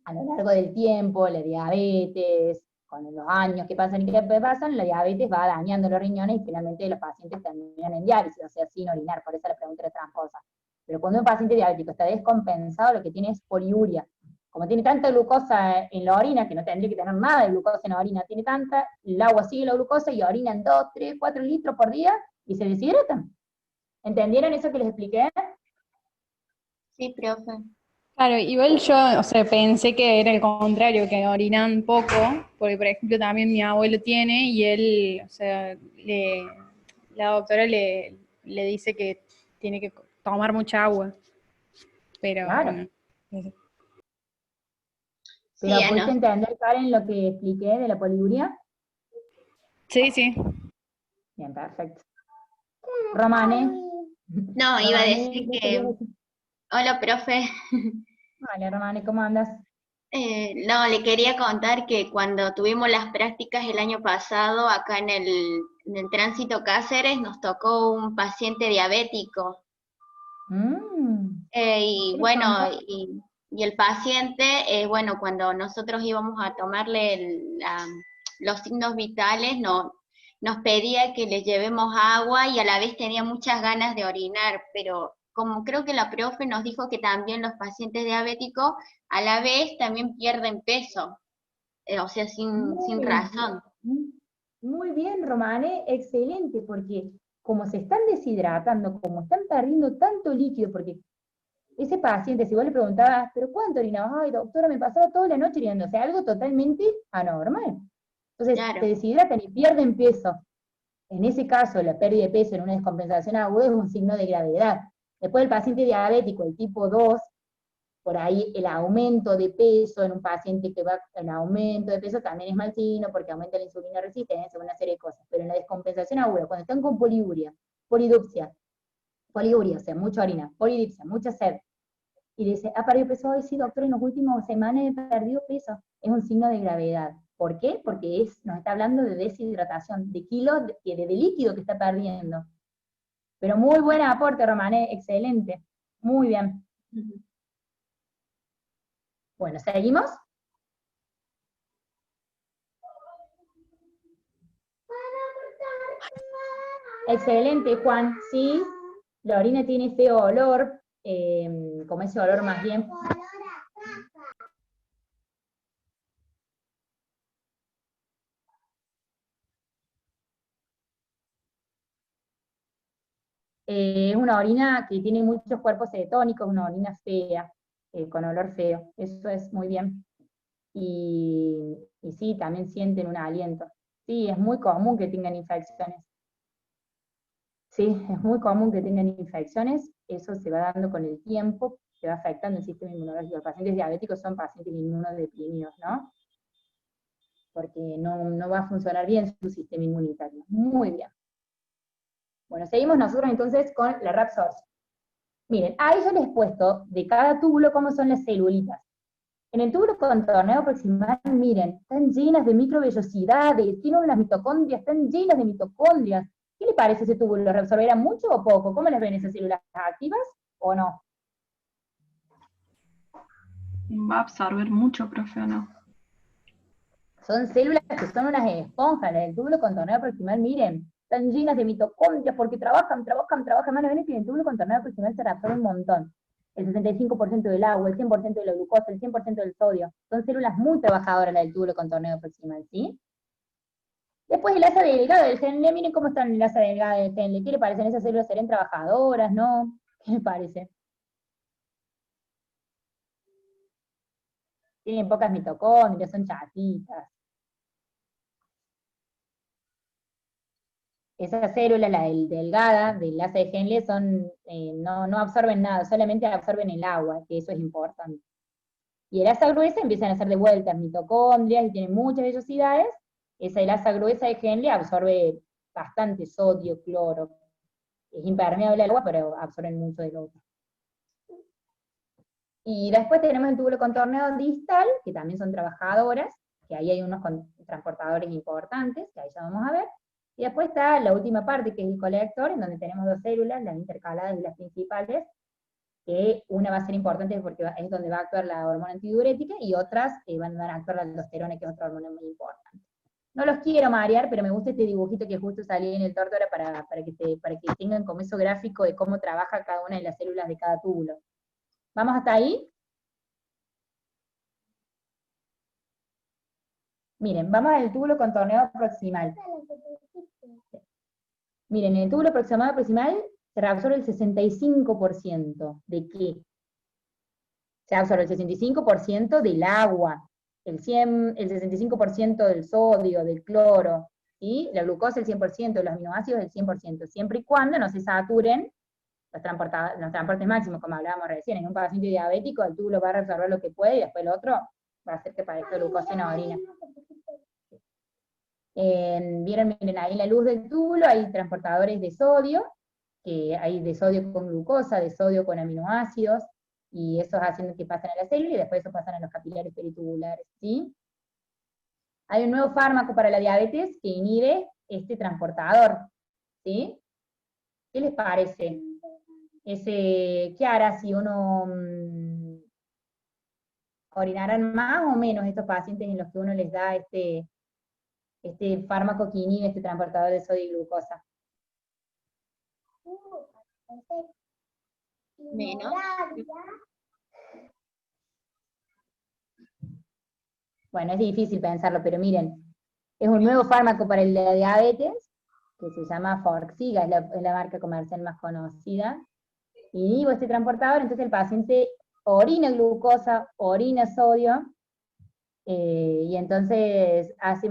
a lo largo del tiempo, la diabetes, con los años que pasan, la diabetes va dañando los riñones y finalmente los pacientes terminan en diálisis, o sea, sin orinar, por eso la pregunta era tramposa. Pero cuando un paciente diabético está descompensado, lo que tiene es poliuria. Como tiene tanta glucosa en la orina, que no tendría que tener nada de glucosa en la orina, tiene tanta, el agua sigue la glucosa y orinan 2, 3, 4 litros por día y se deshidratan. ¿Entendieron eso que les expliqué? Sí, profe. Claro, igual yo, o sea, pensé que era el contrario, que orinan poco, porque por ejemplo también mi abuelo tiene y él, o sea, la doctora le dice que tiene que tomar mucha agua, pero Claro. bueno. ¿Pero Sí, pudiste entender, Karen, lo que expliqué de la poliuria? Sí, sí. Bien, perfecto. Romane. No, iba a decir ¿qué que... querías decir? Hola, profe. Vale, Romane, ¿cómo andas? No, le quería contar que cuando tuvimos las prácticas el año pasado, acá en el Tránsito Cáceres, nos tocó un paciente diabético. Y bueno, y el paciente, bueno, cuando nosotros íbamos a tomarle los signos vitales, nos pedía que le llevemos agua y a la vez tenía muchas ganas de orinar, pero como creo que la profe nos dijo que también los pacientes diabéticos a la vez también pierden peso, o sea, sin razón. Muy bien, Romane, excelente, porque como se están deshidratando, como están perdiendo tanto líquido, porque ese paciente, si vos le preguntabas, ¿pero cuánto orinabas? Ay, doctora, me pasaba toda la noche orinando, o sea, algo totalmente anormal. Entonces, Claro. se deshidratan y pierden peso. En ese caso, la pérdida de peso en una descompensación aguda es un signo de gravedad. Después el paciente diabético, el tipo 2, por ahí el aumento de peso en un paciente que va en aumento de peso también es mal signo porque aumenta la insulina resistencia, una serie de cosas. Pero en la descompensación aguda, cuando están con poliuria, o sea, mucha orina, polidipsia, mucha sed, y dice, ¿ha perdido peso hoy? Sí, doctor, en las últimas semanas he perdido peso. Es un signo de gravedad. ¿Por qué? Porque nos está hablando de deshidratación, de kilos de líquido que está perdiendo. Pero muy buen aporte, Romané, excelente. Muy bien. Bueno, ¿seguimos? Excelente, Juan. Sí, la orina tiene ese olor, como ese olor más bien. Es una orina que tiene muchos cuerpos cetónicos, una orina fea, con olor feo. Eso es muy bien. Y sí, también sienten un aliento. Sí, es muy común que tengan infecciones. Sí, es muy común que tengan infecciones, eso se va dando con el tiempo, se va afectando el sistema inmunológico. Los pacientes diabéticos son pacientes inmunodeprimidos, ¿no? Porque no va a funcionar bien su sistema inmunitario. Muy bien. Bueno, seguimos nosotros entonces con la Rapsource. Miren, ahí yo les he puesto de cada túbulo cómo son las celulitas. En el túbulo contorneo proximal, miren, están llenas de microvellosidades, tienen unas mitocondrias, están llenas de mitocondrias. ¿Qué le parece ese túbulo? ¿Lo reabsorberá mucho o poco? ¿Cómo las ven esas células activas o no? Va a absorber mucho, profe, ¿o no? Son células que son unas esponjas, las del túbulo contorneo proximal, miren, están llenas de mitocondrias porque trabajan, más ven que en el túbulo contorneo proximal se reabsorbe un montón. El 65% del agua, el 100% de la glucosa, el 100% del sodio. Son células muy trabajadoras las del túbulo contorneo proximal, ¿sí? Después el asa delgada del Henle, miren cómo están el asa delgada del Henle. ¿Qué le parecen? ¿Esas células serán trabajadoras, no? ¿Qué le parece? Tienen pocas mitocondrias, son chatitas. Esas células, la delgada, del asa de Henle, no absorben nada, solamente absorben el agua, que eso es importante. Y el asa gruesa empiezan a hacer de vuelta mitocondrias y tienen muchas vellosidades. El asa gruesa de Henle absorbe bastante sodio, cloro. Es impermeable al agua, pero absorben mucho del otro. Y después tenemos el túbulo contorneado distal, que también son trabajadoras, que ahí hay unos transportadores importantes, que ahí ya vamos a ver. Y después está la última parte, que es el colector, en donde tenemos dos células, las intercaladas y las principales, que una va a ser importante porque es donde va a actuar la hormona antidiurética, y otras van a actuar la aldosterona, que es otra hormona muy importante. No los quiero marear, pero me gusta este dibujito que justo salió en el Tórtora para que tengan como eso gráfico de cómo trabaja cada una de las células de cada túbulo. ¿Vamos hasta ahí? Miren, vamos al túbulo contorneado proximal. Miren, en el túbulo proximal se reabsorbe el 65%. ¿De qué? Se absorbe el 65% del agua, el 65% del sodio, del cloro, ¿sí? La glucosa el 100%, los aminoácidos el 100%, siempre y cuando no se saturen los transportes máximos, como hablábamos recién. En un paciente diabético el túbulo va a reabsorber lo que puede y después el otro va a hacer que padezca glucosa en la orina. Vieron, miren, ahí en la luz del túbulo hay transportadores de sodio, que hay de sodio con glucosa, de sodio con aminoácidos, y esos hacen que pasen a la célula y después eso pasan a los capilares peritubulares, ¿sí? Hay un nuevo fármaco para la diabetes que inhibe este transportador, ¿sí? ¿Qué les parece? ¿Qué hará si uno orinarán más o menos estos pacientes en los que uno les da este fármaco que inhibe este transportador de sodio y glucosa? Menos. Bueno, es difícil pensarlo, pero miren, es un nuevo fármaco para la diabetes, que se llama Forxiga, es la marca comercial más conocida. Inhibo este transportador, entonces el paciente orina glucosa, orina sodio, y entonces hace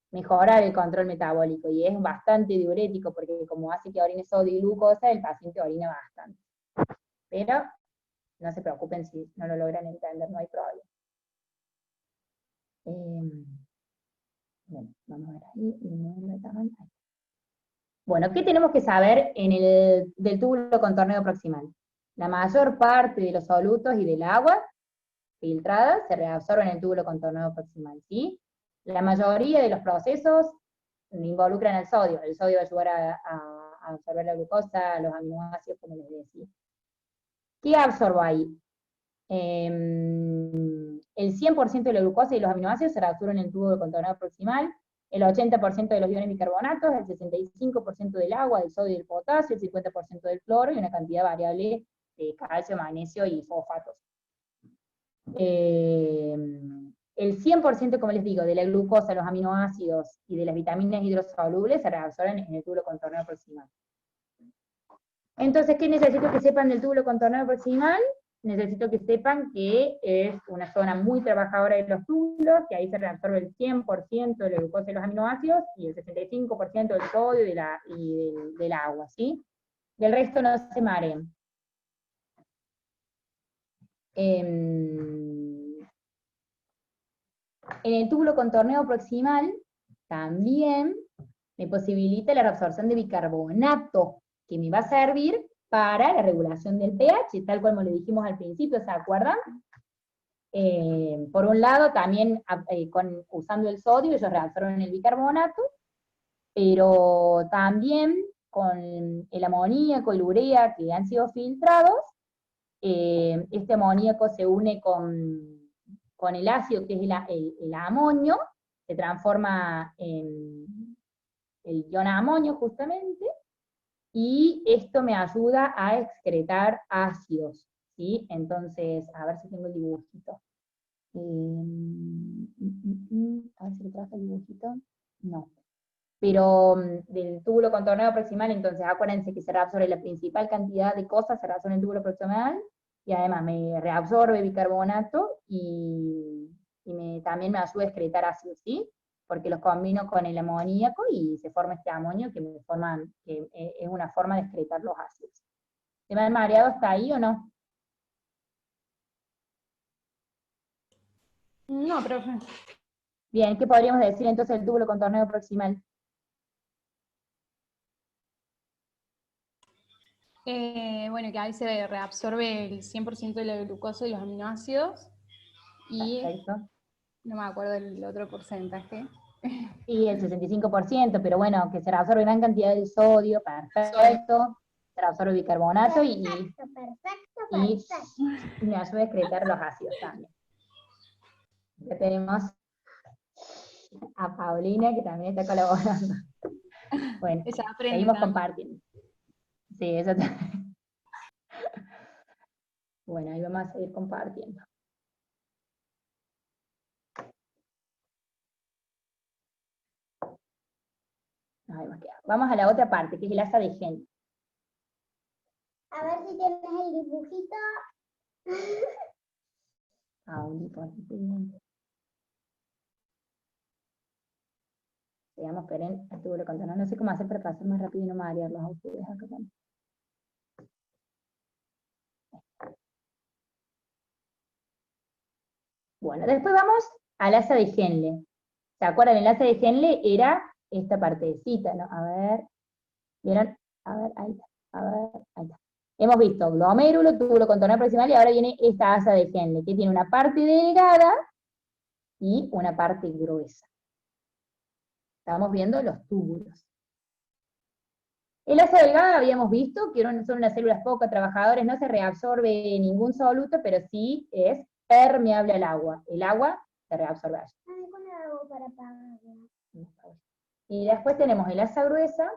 mejorar el control metabólico, y es bastante diurético, porque como hace que orine sodio y glucosa, el paciente orina bastante. Pero no se preocupen si no lo logran entender, no hay problema. Bueno, vamos a ver ahí. Bueno, ¿qué tenemos que saber del túbulo contorneado proximal? La mayor parte de los solutos y del agua filtrada se reabsorben en el túbulo contorneado proximal, ¿sí? La mayoría de los procesos involucran el sodio. El sodio va a ayudar a absorber la glucosa, los aminoácidos, como les decía. ¿Qué absorbo ahí? El 100% de la glucosa y los aminoácidos se reabsorben en el túbulo contorneado proximal, el 80% de los iones bicarbonatos, el 65% del agua, del sodio y del potasio, el 50% del cloro, y una cantidad variable de calcio, magnesio y fosfatos. El 100%, como les digo, de la glucosa, los aminoácidos y de las vitaminas hidrosolubles se reabsorben en el túbulo contorneado proximal. Entonces, ¿qué necesito que sepan del túbulo contorneado proximal? Necesito que sepan que es una zona muy trabajadora de los túbulos, que ahí se reabsorbe el 100% de la glucosa y los aminoácidos, y el 65% del sodio y del agua, ¿sí? Del resto no se mareen. En el túbulo contorneado proximal también me posibilita la reabsorción de bicarbonato, que me va a servir para la regulación del pH, tal como le dijimos al principio, ¿se acuerdan? Por un lado, también usando el sodio, ellos reabsorben el bicarbonato, pero también con el amoníaco y la urea que han sido filtrados, este amoníaco se une con el ácido, que es el amonio, se transforma en el ion amonio justamente, y esto me ayuda a excretar ácidos, ¿sí? Entonces, a ver si tengo el dibujito. A ver que traje el dibujito. No. Pero del túbulo contornado proximal, entonces acuérdense que se reabsorbe la principal cantidad de cosas, se reabsorbe en el túbulo proximal, y además me reabsorbe bicarbonato, y también me ayuda a excretar ácidos, ¿sí? Porque los combino con el amoníaco y se forma este amonio que es una forma de excretar los ácidos. ¿Se me han mareado hasta ahí o no? No, profe. Bien, ¿qué podríamos decir entonces del túbulo contornado proximal? Bueno, que ahí se reabsorbe el 100% de la glucosa y los aminoácidos. Y Perfecto. no me acuerdo el otro porcentaje. Sí, el 65%, pero bueno, que se reabsorbe gran cantidad de sodio, perfecto. Se reabsorbe bicarbonato y me ayuda a excretar los ácidos también. Ya tenemos a Paulina, que también está colaborando. Bueno, seguimos compartiendo. Sí, eso también. Bueno, ahí vamos a seguir compartiendo. Ahí va a quedar. Vamos a la otra parte, que es el asa de Henle. A ver si tienes el dibujito. Sigamos, esperen, el túbulo contornado. No sé cómo hacer para pasar más rápido y no marearlos a ustedes acá también. Bueno, después vamos al asa de Henle. ¿Se acuerdan? El asa de Henle era esta partecita, ¿no? A ver, ¿vieron? A ver, ahí está. A ver, ahí está. Hemos visto glomérulo, túbulo contornado proximal, y ahora viene esta asa de Henle, que tiene una parte delgada y una parte gruesa. Estamos viendo los túbulos. El asa delgada habíamos visto que son unas células poco trabajadoras, no se reabsorbe ningún soluto, pero sí es permeable al agua. El agua se reabsorbe allí. Y después tenemos el asa gruesa.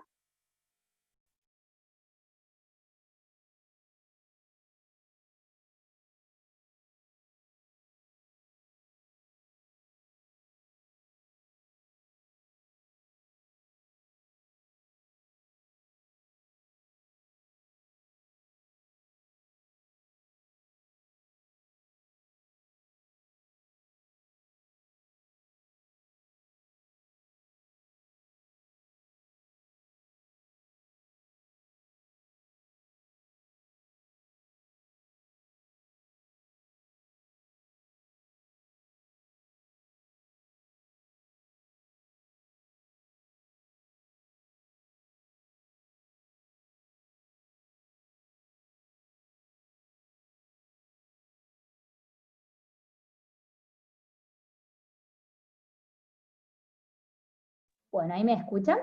Bueno, ¿ahí me escuchan?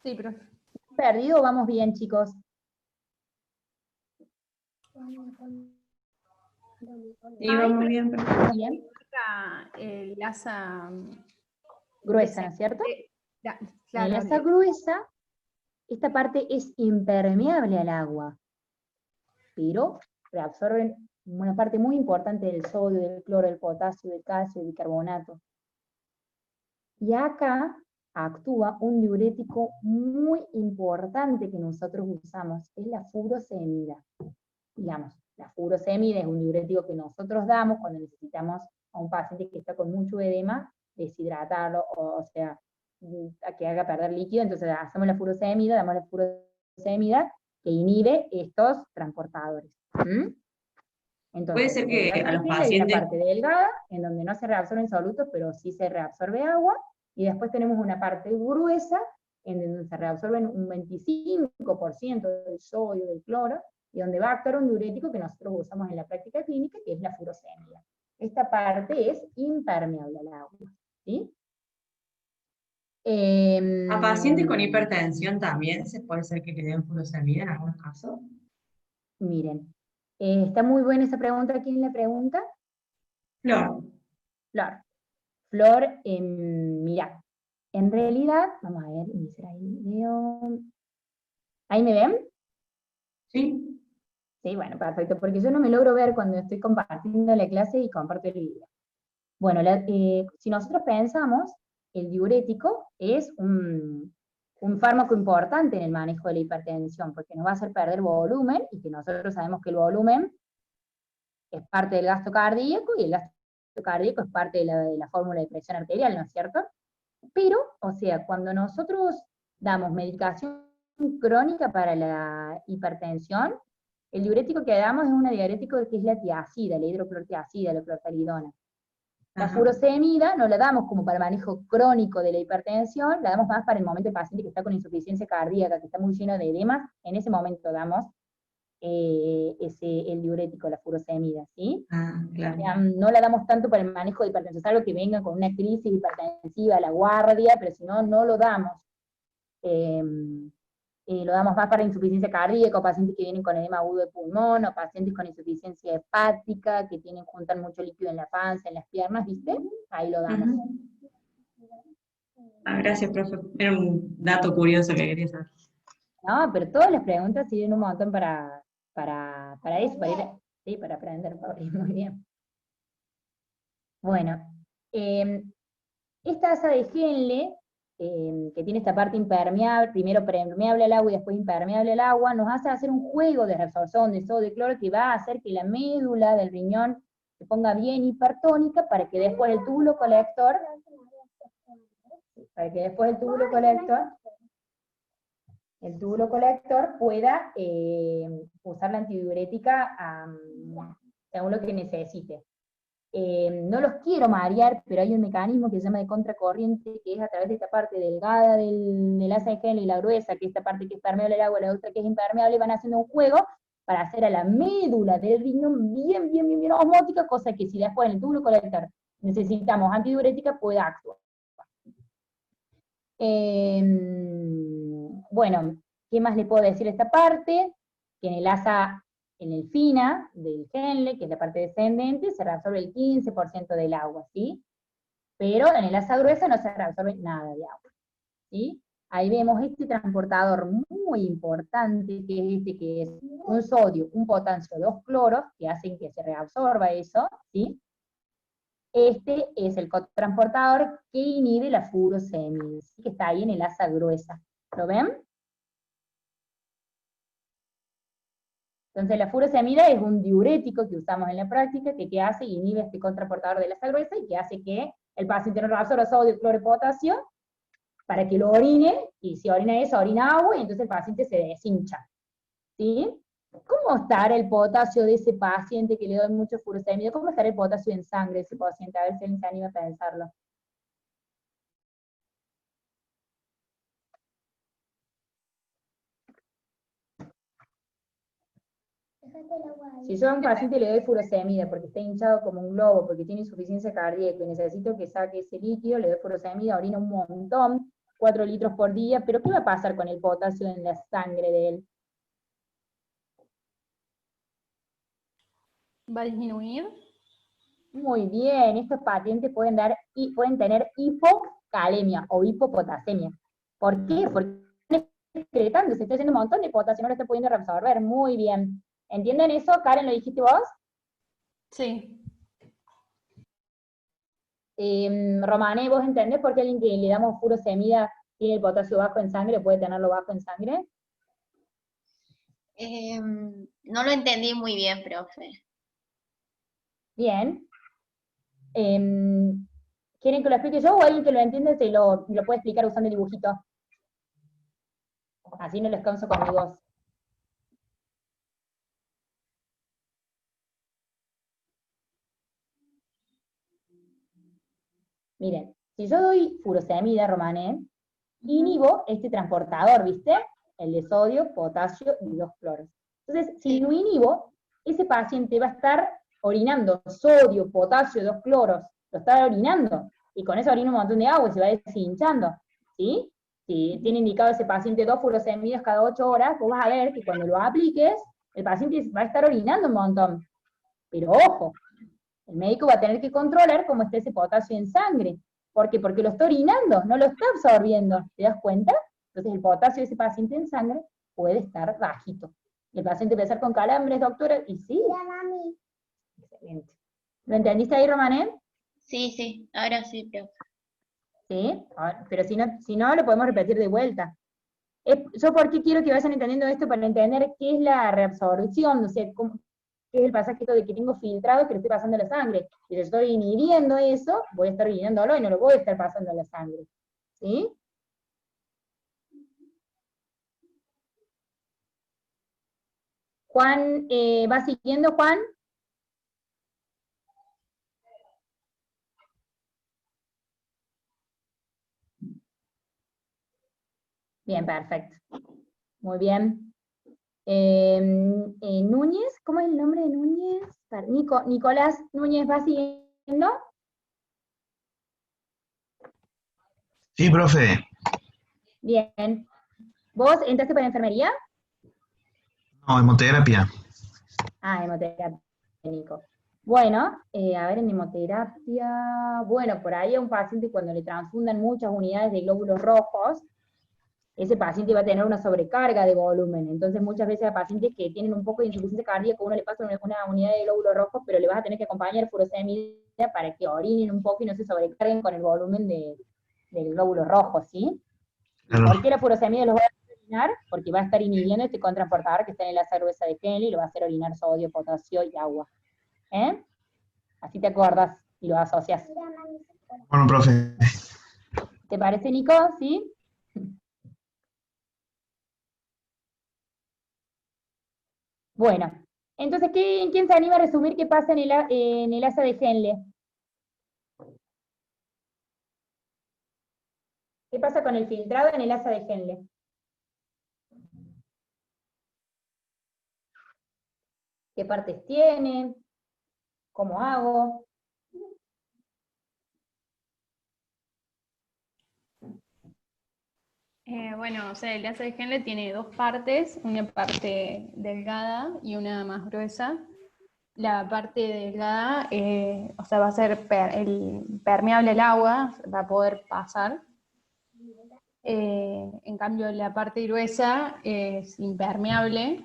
Sí, profe. ¿Perdido o vamos bien, chicos? Sí, va muy bien, ¿Vamos bien? El asa Gruesa, ¿no es cierto? Claro, En el asa gruesa, esta parte es impermeable al agua, pero reabsorben una parte muy importante del sodio, del cloro, del potasio, del calcio, del bicarbonato. Y acá actúa un diurético muy importante que nosotros usamos, es la furosemida. Digamos, la furosemida es un diurético que nosotros damos cuando necesitamos a un paciente que está con mucho edema, deshidratarlo, o sea, a que haga perder líquido, entonces hacemos la furosemida, damos la furosemida que inhibe estos transportadores. Entonces, puede ser que a los hay pacientes... una parte delgada, en donde no se reabsorben solutos, pero sí se reabsorbe agua, y después tenemos una parte gruesa, en donde se reabsorben un 25% del sodio, del cloro, y donde va a actuar un diurético que nosotros usamos en la práctica clínica, que es la furosemida. Esta parte es impermeable al agua, ¿sí? A pacientes con hipertensión también se puede ser que le den furosemida en algunos casos. Miren, está muy buena esa pregunta. ¿Quién la pregunta? Flor. Flor. Flor, mira, en realidad, vamos a ver, iniciar ahí el video. ¿Ahí me ven? Sí. Sí, bueno, perfecto, porque yo no me logro ver cuando estoy compartiendo la clase y comparto el video. Bueno, si nosotros pensamos, el diurético es un fármaco importante en el manejo de la hipertensión, porque nos va a hacer perder volumen, y que nosotros sabemos que el volumen es parte del gasto cardíaco, y el gasto cardíaco es parte de la fórmula de presión arterial, ¿no es cierto? Pero, o sea, cuando nosotros damos medicación crónica para la hipertensión, el diurético que damos es una diurético que es la tiazida, la hidroclorotiazida, la clortalidona. La furosemida no la damos como para manejo crónico de la hipertensión, la damos más para el momento del paciente que está con insuficiencia cardíaca, que está muy lleno de edemas, en ese momento damos el diurético, la furosemida, ¿sí? Claro. O sea, no la damos tanto para el manejo de hipertensión, salvo que venga con una crisis hipertensiva a la guardia, pero si no, no lo damos. Lo damos más para insuficiencia cardíaca, o pacientes que vienen con edema agudo de pulmón, o pacientes con insuficiencia hepática, que juntan mucho líquido en la panza, en las piernas, ¿viste? Ahí lo damos. Gracias, profe. Era un dato curioso que quería saber. No, pero todas las preguntas sirven un montón para eso, para aprender, Pauli, muy bien. Bueno, esta asa de Henle, que tiene esta parte impermeable, primero permeable al agua y después impermeable al agua, nos hace hacer un juego de reabsorción de sodio y cloro que va a hacer que la médula del riñón se ponga bien hipertónica para que después el túbulo colector, pueda usar la antidiurética según lo que necesite. No los quiero marear, pero hay un mecanismo que se llama de contracorriente, que es a través de esta parte delgada del asa de Henle y la gruesa, que es esta parte que es permeable al agua, la otra que es impermeable, van haciendo un juego para hacer a la médula del riñón bien osmótica, cosa que si después en el túbulo colector necesitamos antidiurética, pueda actuar. Bueno, ¿qué más le puedo decir a esta parte? Que en el asa, en el fina del Henle, que es la parte descendente, se reabsorbe el 15% del agua, ¿sí? Pero en el asa gruesa no se reabsorbe nada de agua, ¿sí? Ahí vemos este transportador muy importante, que es un sodio, un potasio, 2 cloros, que hacen que se reabsorba eso, ¿sí? Este es el cotransportador que inhibe la furosemida, que está ahí en el asa gruesa. ¿Lo ven? Entonces la furosemida es un diurético que usamos en la práctica, que ¿qué hace? Inhibe este cotransportador de la asa gruesa, y que hace que el paciente no reabsorba sodio, cloro y potasio, para que lo orine, y si orina eso, orina agua, y entonces el paciente se deshincha. ¿Sí? ¿Cómo estará el potasio de ese paciente que le doy mucho furosemida? ¿Cómo estará el potasio en sangre de ese paciente? A ver si alguien se anima a pensarlo. Si yo a un paciente le doy furosemida porque está hinchado como un globo, porque tiene insuficiencia cardíaca y necesito que saque ese líquido, le doy furosemida, orina un montón, 4 litros por día, pero ¿qué va a pasar con el potasio en la sangre de él? ¿Va a disminuir? Muy bien, estos pacientes pueden tener hipocalemia o hipopotasemia. ¿Por qué? Porque están excretando, se está haciendo un montón de potasio, no lo está pudiendo reabsorber. Muy bien. ¿Entienden eso? Karen, ¿lo dijiste vos? Sí. Romane, ¿vos entendés por qué alguien que le damos furosemida tiene el potasio bajo en sangre o puede tenerlo bajo en sangre? No lo entendí muy bien, profe. Bien. ¿Quieren que lo explique yo o alguien que lo entiende se lo puede explicar usando el dibujito? Así no les canso con mi voz. Miren, si yo doy furosemida, Romané, inhibo este transportador, ¿viste? El de sodio, potasio y 2 cloros. Entonces, si lo inhibo, ese paciente va a estar orinando sodio, potasio, 2 cloros, lo está orinando, y con eso orina un montón de agua y se va deshinchando, ¿sí? Si tiene indicado ese paciente 2 furosemidas cada 8 horas, vos vas a ver que cuando lo apliques, el paciente va a estar orinando un montón. Pero ojo, el médico va a tener que controlar cómo está ese potasio en sangre. ¿Por qué? Porque lo está orinando, no lo está absorbiendo. ¿Te das cuenta? Entonces el potasio de ese paciente en sangre puede estar bajito. El paciente puede estar con calambres, doctora, y sí. Excelente. ¿Lo entendiste ahí, Romané? Sí, ahora sí, profe. ¿Sí? Pero si no, lo podemos repetir de vuelta. Yo por qué quiero que vayan entendiendo esto para entender qué es la reabsorción, o sea, qué es el pasaje de que tengo filtrado que lo estoy pasando a la sangre. Si yo estoy inhibiendo eso, voy a estar inhibiéndolo y no lo voy a estar pasando a la sangre. ¿Sí? Juan, ¿va siguiendo, Juan? Bien, perfecto. Muy bien. Núñez, ¿cómo es el nombre de Núñez? Nicolás Núñez, ¿va siguiendo? Sí, profe. Bien. ¿Vos entraste para enfermería? No, hemoterapia. Ah, hemoterapia, Nico. Bueno, a ver, en hemoterapia, bueno, por ahí a un paciente cuando le transfundan muchas unidades de glóbulos rojos, ese paciente va a tener una sobrecarga de volumen. Entonces muchas veces a pacientes que tienen un poco de insuficiencia cardíaca, uno le pasa una unidad de glóbulos rojos, pero le vas a tener que acompañar furosemida para que orinen un poco y no se sobrecarguen con el volumen del glóbulo rojo, ¿sí? Claro. ¿Por qué la furosemida los va a orinar? Porque va a estar inhibiendo este contraportador que está en el asa gruesa de Henle y lo va a hacer orinar sodio, potasio y agua. Así te acuerdas y lo asocias. Bueno, profe. ¿Te parece, Nico? ¿Sí? Bueno, entonces, ¿quién se anima a resumir qué pasa en el asa de Henle? ¿Qué pasa con el filtrado en el asa de Henle? ¿Qué partes tiene? ¿Cómo hago? Bueno, o sea, el asa de Henle tiene dos partes, una parte delgada y una más gruesa. La parte delgada, o sea, va a ser permeable al agua, va a poder pasar. En cambio, la parte gruesa es impermeable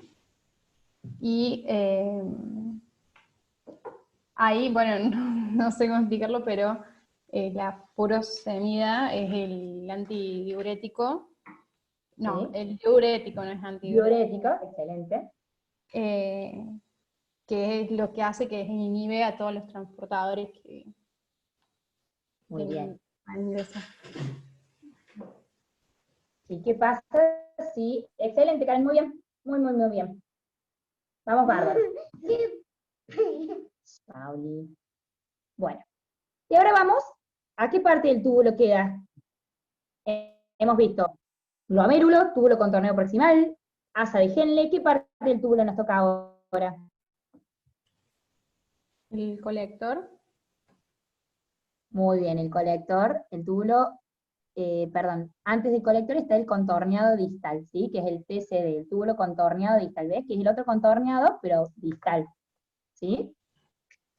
y ahí, bueno, no sé cómo explicarlo, pero la furosemida es el antidiurético. No, ¿Sí? el diurético no es antidiurético. Diurético, excelente. Que es lo que hace que inhibe a todos los transportadores que Muy bien. ingresan. ¿Y qué pasa? Sí, excelente, Karen, muy bien. Muy bien. Vamos, bárbaro. Pauli. Bueno, y ahora vamos, ¿a qué parte del túbulo queda? Hemos visto glomérulo, túbulo con torneo proximal, asa de Henle. ¿Qué parte del túbulo nos toca ahora? El colector. Muy bien, el colector, el túbulo, perdón, antes del colector está el contorneado distal, ¿sí? Que es el TCD, el túbulo contorneado distal, ¿ves? Que es el otro contorneado, pero distal, ¿sí?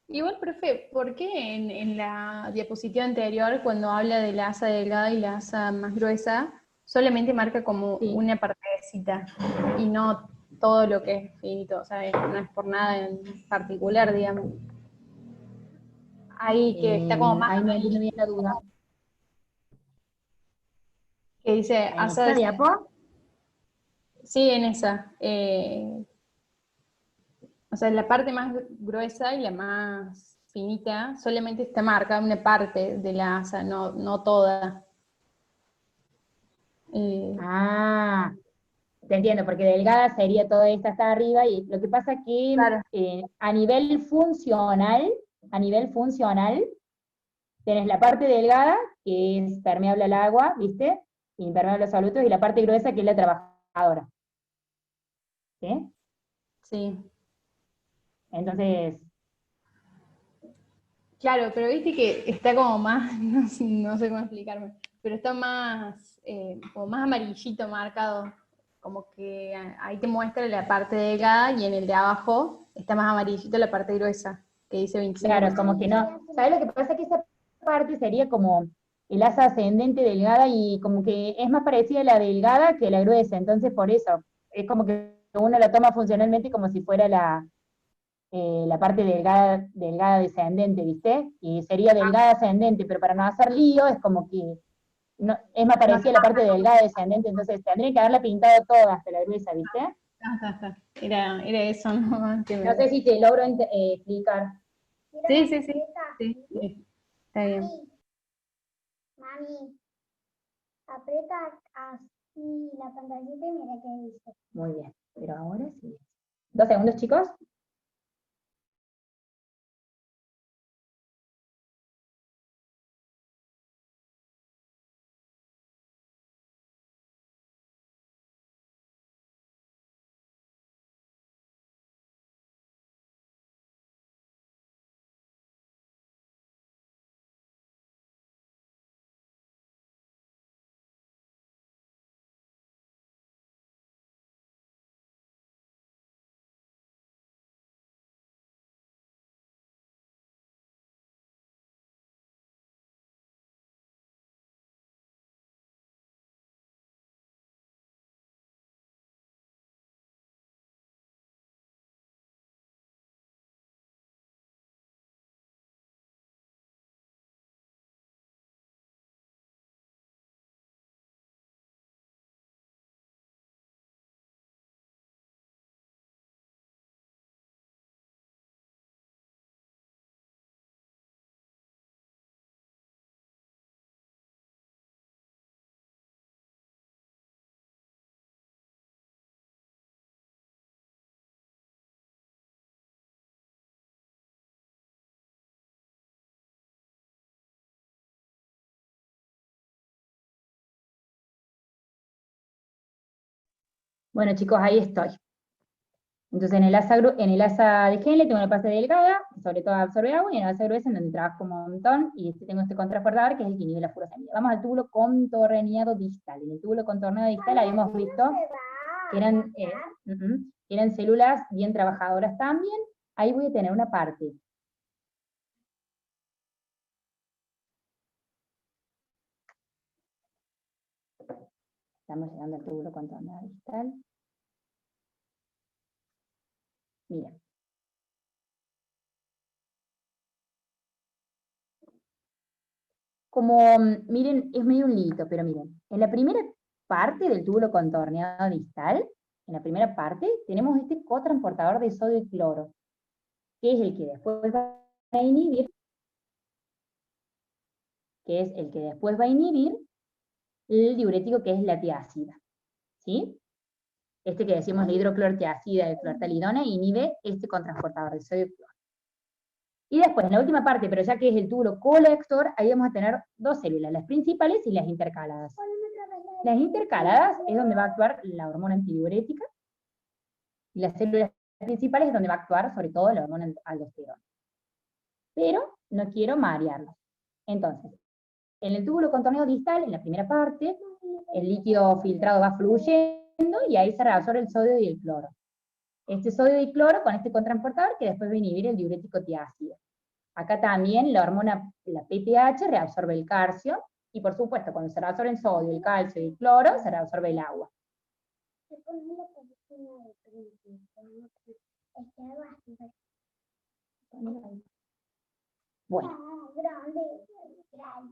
Igual, profe, ¿por qué en la diapositiva anterior, cuando habla de la asa delgada y la asa más gruesa, solamente marca como una partecita y no todo lo que es finito? O sea, no es por nada en particular, digamos. Ahí que está como más... Ahí no entiendo bien la duda. Que dice ¿En asa esta de... diapo? Sí, en esa. O sea, la parte más gruesa y la más finita solamente está marcada una parte de la asa, no toda. Te entiendo, porque delgada sería toda esta hasta arriba, y lo que pasa que Claro. a nivel funcional, tenés la parte delgada, que es permeable al agua, ¿viste? Impermeable a los solutos, y la parte gruesa, que es la trabajadora. ¿Sí? Sí. Entonces... Claro, pero viste que está como más, no sé cómo explicarme, pero está más, como más amarillito marcado, como que ahí te muestra la parte delgada y en el de abajo está más amarillito la parte gruesa, que dice 25%. Claro, como que no. ¿Sabes lo que pasa? Que esa parte sería como el asa ascendente delgada, y como que es más parecida a la delgada que a la gruesa, entonces por eso, es como que uno la toma funcionalmente como si fuera la parte delgada, delgada descendente, ¿viste? Y sería delgada ascendente, pero para no hacer lío es como que no, es más parecida a la parte delgada descendente, entonces tendría que haberla pintado toda hasta la gruesa, ¿viste? Está. Era eso, ¿no? No sé si te logro explicar. Sí. Está bien. Mami, aprieta así la pantallita y mira qué dice. Muy bien, pero ahora sí. 2 segundos, chicos. Bueno, chicos, ahí estoy. Entonces, en el asa de Henle tengo una parte delgada, que sobre todo absorbe agua, y en el asa gruesa, en donde trabajo un montón, y tengo este contraportador, que es el que inhibe la furosemida. Vamos al túbulo contorneado distal. En el túbulo contorneado distal habíamos visto que eran células bien trabajadoras también. Ahí voy a tener una parte. Estamos llegando al túbulo contorneado distal. Miren. Como, miren, es medio un lito, pero miren, en la primera parte del túbulo contorneado distal, en la primera parte, tenemos este cotransportador de sodio y cloro, que es el que después va a inhibir, el diurético que es la tiacida, ¿sí? Este que decimos la hidroclorotiacida de clortalidona inhibe este cotransportador de sodio y cloro. Y después, en la última parte, pero ya que es el túbulo colector, ahí vamos a tener 2 células, las principales y las intercaladas. Las intercaladas es donde va a actuar la hormona antidiurética, y las células principales es donde va a actuar sobre todo la hormona aldosterona. Pero no quiero marearlos. Entonces, en el túbulo contorneado distal, en la primera parte, el líquido filtrado va fluyendo y ahí se reabsorbe el sodio y el cloro. Este sodio y cloro con este cotransportador que después va a inhibir el diurético tiácido. Acá también la hormona, la PTH, reabsorbe el calcio, y por supuesto, cuando se reabsorbe el sodio, el calcio y el cloro, se reabsorbe el agua. Bueno.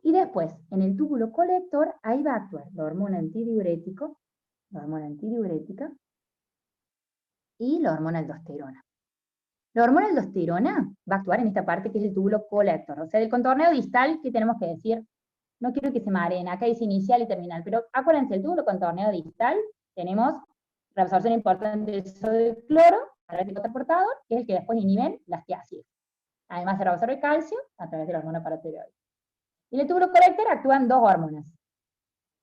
Y después, en el túbulo colector, ahí va a actuar la hormona antidiurética, y la hormona aldosterona. La hormona aldosterona va a actuar en esta parte que es el túbulo colector. O sea, del contorneo distal, ¿qué tenemos que decir? No quiero que se mareen, acá dice inicial y terminal, pero acuérdense, el túbulo contorneo distal, tenemos reabsorción importante de sodio y cloro a través del cotransportador, que es el que después inhiben las tiácidas. Además se reabsorbe el calcio a través de la hormona paratiroidea. Y en el túbulo colector actúan 2 hormonas.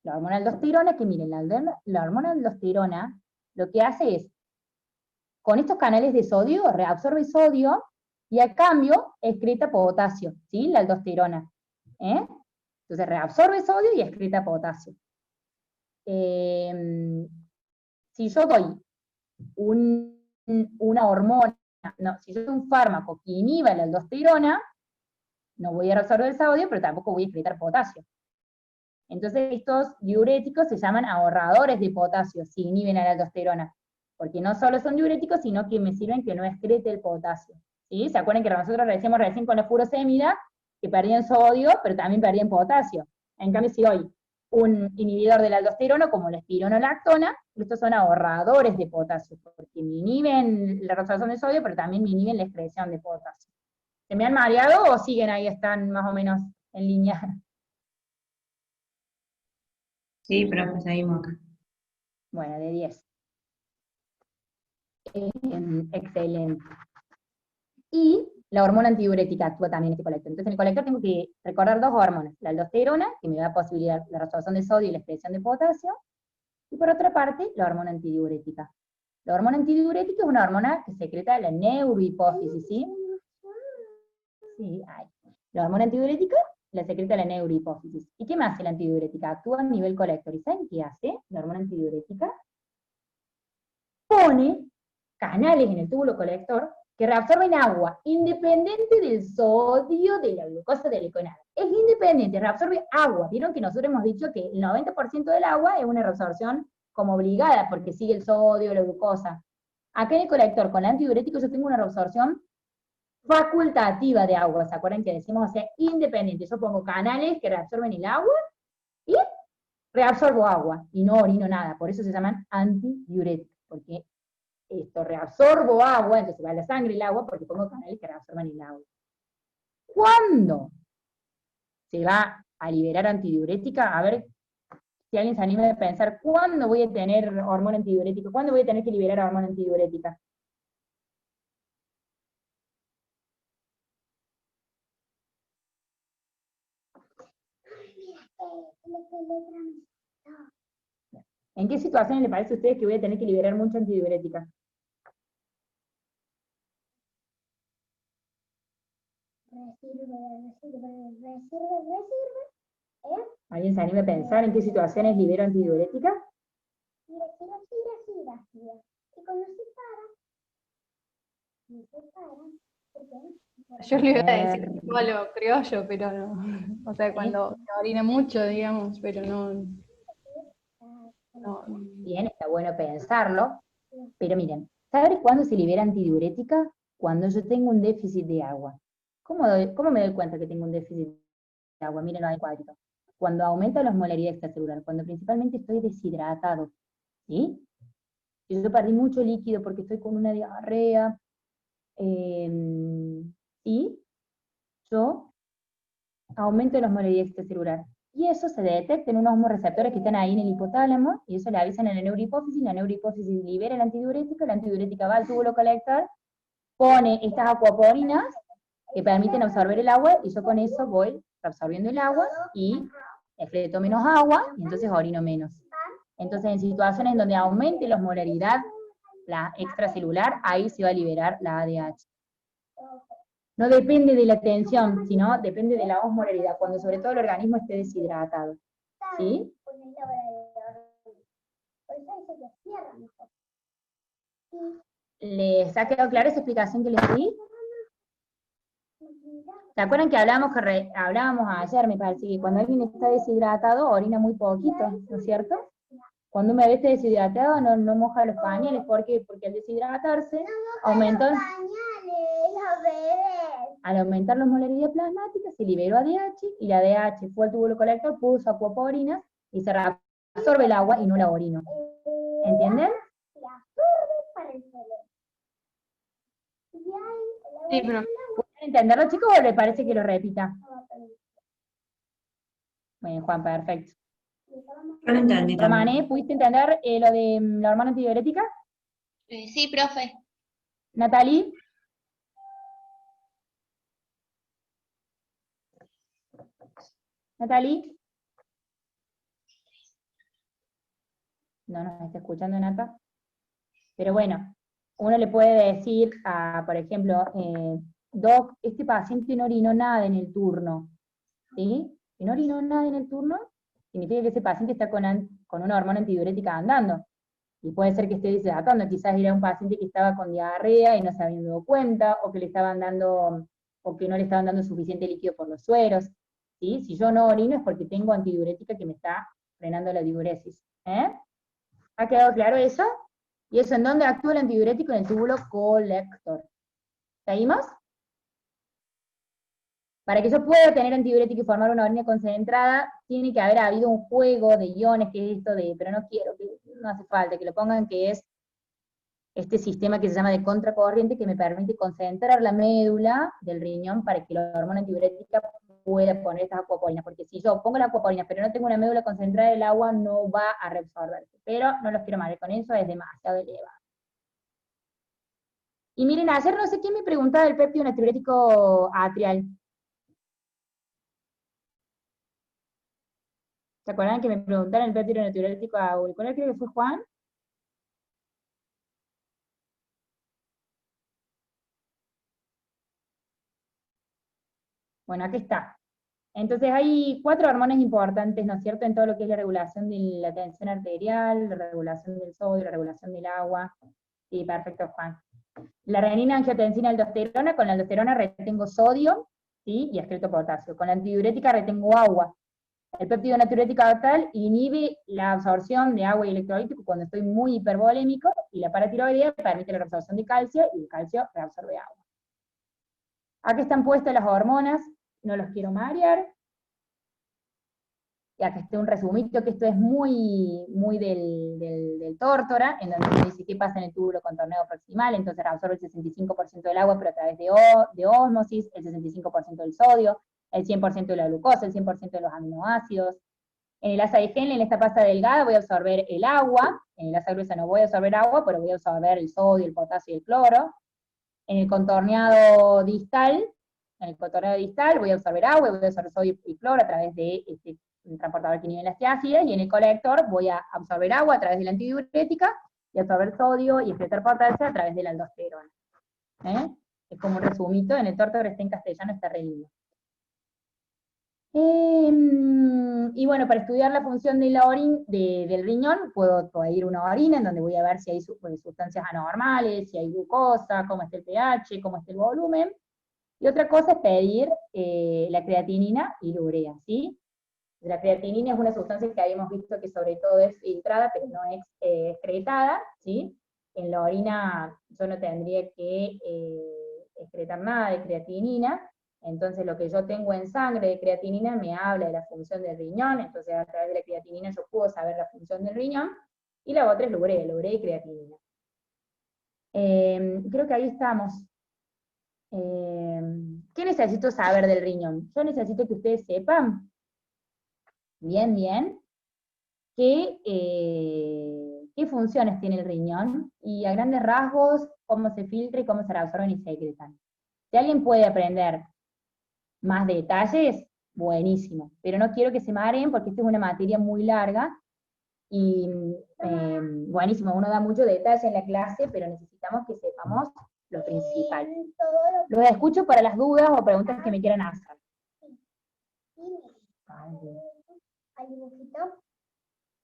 La hormona aldosterona, que miren, la hormona aldosterona lo que hace es, con estos canales de sodio, reabsorbe sodio, y a cambio excreta potasio, ¿sí? La aldosterona. Entonces reabsorbe sodio y excreta potasio. Si yo doy una hormona, si yo doy un fármaco que inhiba la aldosterona, no voy a reabsorber el sodio, pero tampoco voy a excretar potasio. Entonces estos diuréticos se llaman ahorradores de potasio, si inhiben a la aldosterona. porque no solo son diuréticos, sino que me sirven que no excrete el potasio. ¿Sí? ¿Se acuerdan que nosotros decíamos recién con la furosemida que perdían sodio, pero también perdían potasio? En cambio, si doy un inhibidor de la aldosterona, como la espironolactona, estos son ahorradores de potasio, porque me inhiben la reabsorción de sodio, pero también me inhiben la excreción de potasio. ¿Se me han mareado o siguen ahí, están más o menos en línea? Sí, profe, seguimos acá. Bueno, de 10. Excelente. Y la hormona antidiurética actúa también en este colector. Entonces en el colector tengo que recordar dos hormonas, la aldosterona, que me da posibilidad la reabsorción de sodio y la excreción de potasio, y por otra parte, la hormona antidiurética. La hormona antidiurética es una hormona que secreta la neurohipófisis, ¿sí? Sí, hay. La hormona antidiurética la secreta la neurohipófisis. ¿Y qué más hace la antidiurética? Actúa a nivel colector. ¿Y saben qué hace la hormona antidiurética? Pone canales en el túbulo colector que reabsorben agua, independiente del sodio, de la glucosa, del iconado. Es independiente, reabsorbe agua. Vieron que nosotros hemos dicho que el 90% del agua es una reabsorción como obligada, porque sigue el sodio, la glucosa. Acá en el colector, con el antidiurético, yo tengo una reabsorción facultativa de agua. ¿Se acuerdan que decimos, o sea, independiente? Yo pongo canales que reabsorben el agua y reabsorbo agua, y no orino nada. Por eso se llaman antidiuréticos, porque esto reabsorbo agua, entonces va a la sangre el agua, porque pongo canales que reabsorban el agua. ¿Cuándo se va a liberar antidiurética? A ver si alguien se anima a pensar, ¿cuándo voy a tener hormona antidiurética? ¿Cuándo voy a tener que liberar hormona antidiurética? ¿En qué situaciones le parece a ustedes que voy a tener que liberar mucha antidiurética? ¿Alguien se anima a pensar en qué situaciones libero antidiurética? Y cuando se para, Yo le iba a decir tipo lo criollo, pero no. O sea, cuando se orina mucho, digamos, pero no. Bien, está bueno pensarlo, pero miren, ¿saben cuándo se libera antidiurética? Cuando yo tengo un déficit de agua. ¿Cómo me doy cuenta que tengo un déficit de agua? Mírenlo ahí cuadrito. Cuando aumenta la osmolaridad extracelular, cuando principalmente estoy deshidratado, ¿sí? Si yo perdí mucho líquido porque estoy con una diarrea, y yo aumento la osmolaridad extracelular. Y eso se detecta en unos osmoreceptores que están ahí en el hipotálamo, y eso le avisan a la neurohipófisis libera la antidiurética va al túbulo colector, pone estas acuaporinas que permiten absorber el agua, y yo con eso voy absorbiendo el agua, y excreto menos agua, y entonces orino menos. Entonces en situaciones donde aumente la osmolaridad, la extracelular, ahí se va a liberar la ADH. No depende de la tensión, sino depende de la osmolaridad, cuando sobre todo el organismo esté deshidratado. ¿Sí? ¿Les ha quedado clara esa explicación que les di? ¿Se acuerdan que hablábamos ayer, me parece, que cuando alguien está deshidratado orina muy poquito, ¿no es cierto? Cuando un bebé está deshidratado no moja los pañales, ¿por qué? Porque al deshidratarse aumenta... Al aumentar la osmolaridad plasmática se liberó ADH, y la ADH fue al túbulo colector, puso acuaporinas, y se absorbe el agua y no la orino. ¿Entienden? Sí, pero... ¿Pueden entenderlo, chicos, o les parece que lo repita? Bueno, Juan, perfecto. Yo lo entendí también. Romané, ¿pudiste entender lo de la hormona antidiurética? Sí, profe. ¿Natalie? ¿Natalie? No nos está escuchando, Nata. Pero bueno, uno le puede decir, por ejemplo, Doc, este paciente no orinó nada en el turno. ¿Sí? Si no orinó nada en el turno, significa que ese paciente está con una hormona antidiurética andando. Y puede ser que esté deshidratando, quizás era un paciente que estaba con diarrea y no se había dado cuenta, o que le estaban dando, o que no le estaban dando suficiente líquido por los sueros. ¿Sí? Si yo no orino es porque tengo antidiurética que me está frenando la diuresis. ¿Ha quedado claro eso? ¿Y eso en dónde actúa el antidiurético? En el túbulo colector. ¿Seguimos? Para que yo pueda tener antidiurético y formar una orina concentrada, tiene que haber habido un juego de iones, que es esto de, pero no quiero, no hace falta que lo pongan, que es este sistema que se llama de contracorriente, que me permite concentrar la médula del riñón para que la hormona antidiurética pueda poner estas acuapolinas, porque si yo pongo la acuapolina pero no tengo una médula concentrada, el agua no va a reabsorberse, pero no los quiero mal, con eso es demasiado elevado. Y miren, ayer no sé quién me preguntaba del péptido natriurético atrial. ¿Se acuerdan que me preguntaron el péptido natriurético auricular? Creo que fue Juan. Bueno, aquí está. Entonces hay 4 hormonas importantes, ¿no es cierto?, en todo lo que es la regulación de la tensión arterial, la regulación del sodio, la regulación del agua. Sí, perfecto, Juan. La renina, angiotensina, aldosterona. Con la aldosterona retengo sodio, ¿sí?, y excreto potasio. Con la antidiurética retengo agua. El péptido natriurético atrial inhibe la absorción de agua y electrolítico cuando estoy muy hipervolémico, y la paratiroidea permite la reabsorción de calcio, y el calcio reabsorbe agua. Aquí están puestas las hormonas, no los quiero marear. Y acá está un resumito, que esto es muy del tórtora, en donde dice qué pasa en el túbulo contorneo proximal. Entonces absorbe el 65% del agua, pero a través de ósmosis, el 65% del sodio, el 100% de la glucosa, el 100% de los aminoácidos. En el asa de Henle, en esta pasta delgada, voy a absorber el agua. En el asa gruesa no voy a absorber agua, pero voy a absorber el sodio, el potasio y el cloro. En el contorneado distal, voy a absorber agua, voy a absorber sodio y cloro a través de este transportador que nivel ácidas, y en el colector voy a absorber agua a través de la antidiurética, y absorber sodio y excretar potasio a través de la aldosterona. Es como un resumito, en el tórtora está en castellano, está re lindo. Y bueno, para estudiar la función de del riñón, puedo pedir una orina en donde voy a ver si hay sustancias anormales, si hay glucosa, cómo está el pH, cómo está el volumen. Y otra cosa es pedir la creatinina y la urea, ¿sí? La creatinina es una sustancia que habíamos visto que sobre todo es filtrada, pero no es excretada, ¿sí? En la orina yo no tendría que excretar nada de creatinina. Entonces lo que yo tengo en sangre de creatinina me habla de la función del riñón, entonces a través de la creatinina yo puedo saber la función del riñón, y la otra es la urea y creatinina. Creo que ahí estamos. ¿Qué necesito saber del riñón? Yo necesito que ustedes sepan, bien, qué funciones tiene el riñón, y a grandes rasgos, cómo se filtra y cómo se reabsorben y secretan. Si alguien puede aprender más detalles, buenísimo, pero no quiero que se mareen porque esta es una materia muy larga, y buenísimo, uno da mucho detalle en la clase, pero necesitamos que sepamos lo principal. Los escucho para las dudas o preguntas que me quieran hacer. Al dibujito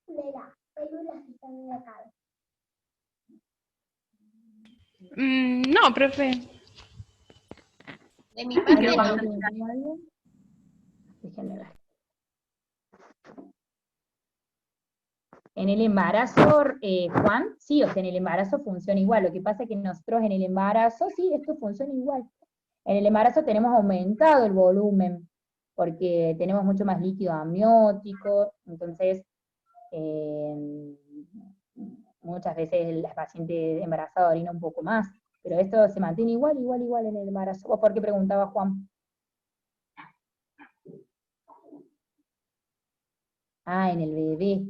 de las células que están en la cabeza. No, profe. De mi parte no. Déjenme ver. En el embarazo, Juan, sí, o sea, en el embarazo funciona igual. Lo que pasa es que nosotros en el embarazo, sí, esto funciona igual. En el embarazo tenemos aumentado el volumen, porque tenemos mucho más líquido amniótico, entonces muchas veces la paciente embarazada orina un poco más, pero esto se mantiene igual en el embarazo. ¿O por qué preguntaba Juan? Ah, en el bebé.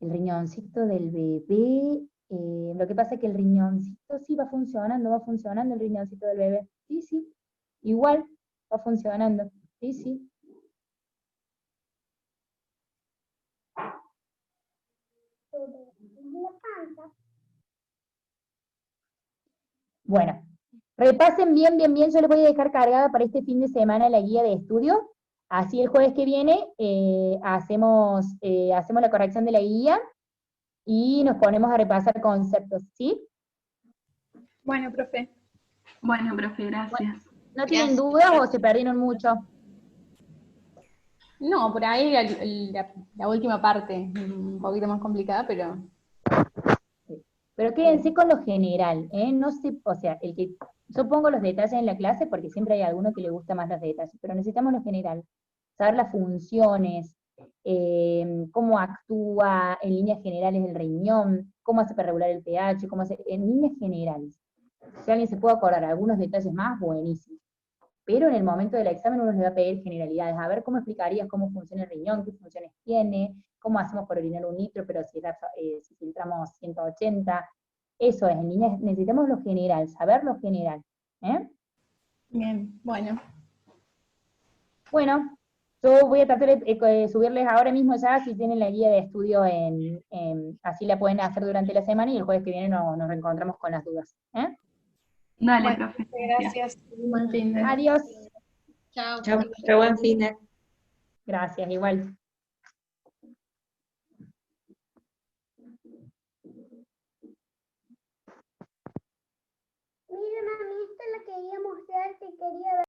El riñoncito del bebé, lo que pasa es que el riñoncito sí va funcionando el riñoncito del bebé. Sí, igual va funcionando. Sí. Bueno, repasen bien, yo les voy a dejar cargada para este fin de semana la guía de estudio. Así el jueves que viene hacemos la corrección de la guía y nos ponemos a repasar conceptos, ¿sí? Bueno, profe. Bueno, profe, gracias. Bueno, ¿no tienen dudas o se perdieron mucho? No, por ahí la última parte, un poquito más complicada, pero... Pero quédense con lo general, ¿eh? No sé, o sea, yo pongo los detalles en la clase porque siempre hay alguno que le gusta más los detalles, pero necesitamos lo general, saber las funciones, cómo actúa en líneas generales el riñón, cómo hace para regular el pH, cómo hace, en líneas generales. Si alguien se puede acordar algunos detalles más, buenísimo. Pero en el momento del examen uno les va a pedir generalidades, a ver cómo explicarías cómo funciona el riñón, qué funciones tiene, cómo hacemos para orinar 1 litro, pero si filtramos 180. Eso es, en líneas, necesitamos lo general, saber lo general. ¿Eh? Bien, bueno. Bueno, yo voy a tratar de subirles ahora mismo ya, si tienen la guía de estudio, así la pueden hacer durante la semana y el jueves que viene nos reencontramos con las dudas. ¿Eh? Dale, Bueno, profe. gracias. Buen fin de. Adiós. Chao. Chao, profe, buen fin de. Gracias, igual. Miren, a mí esta es la quería mostrar, que quería ver.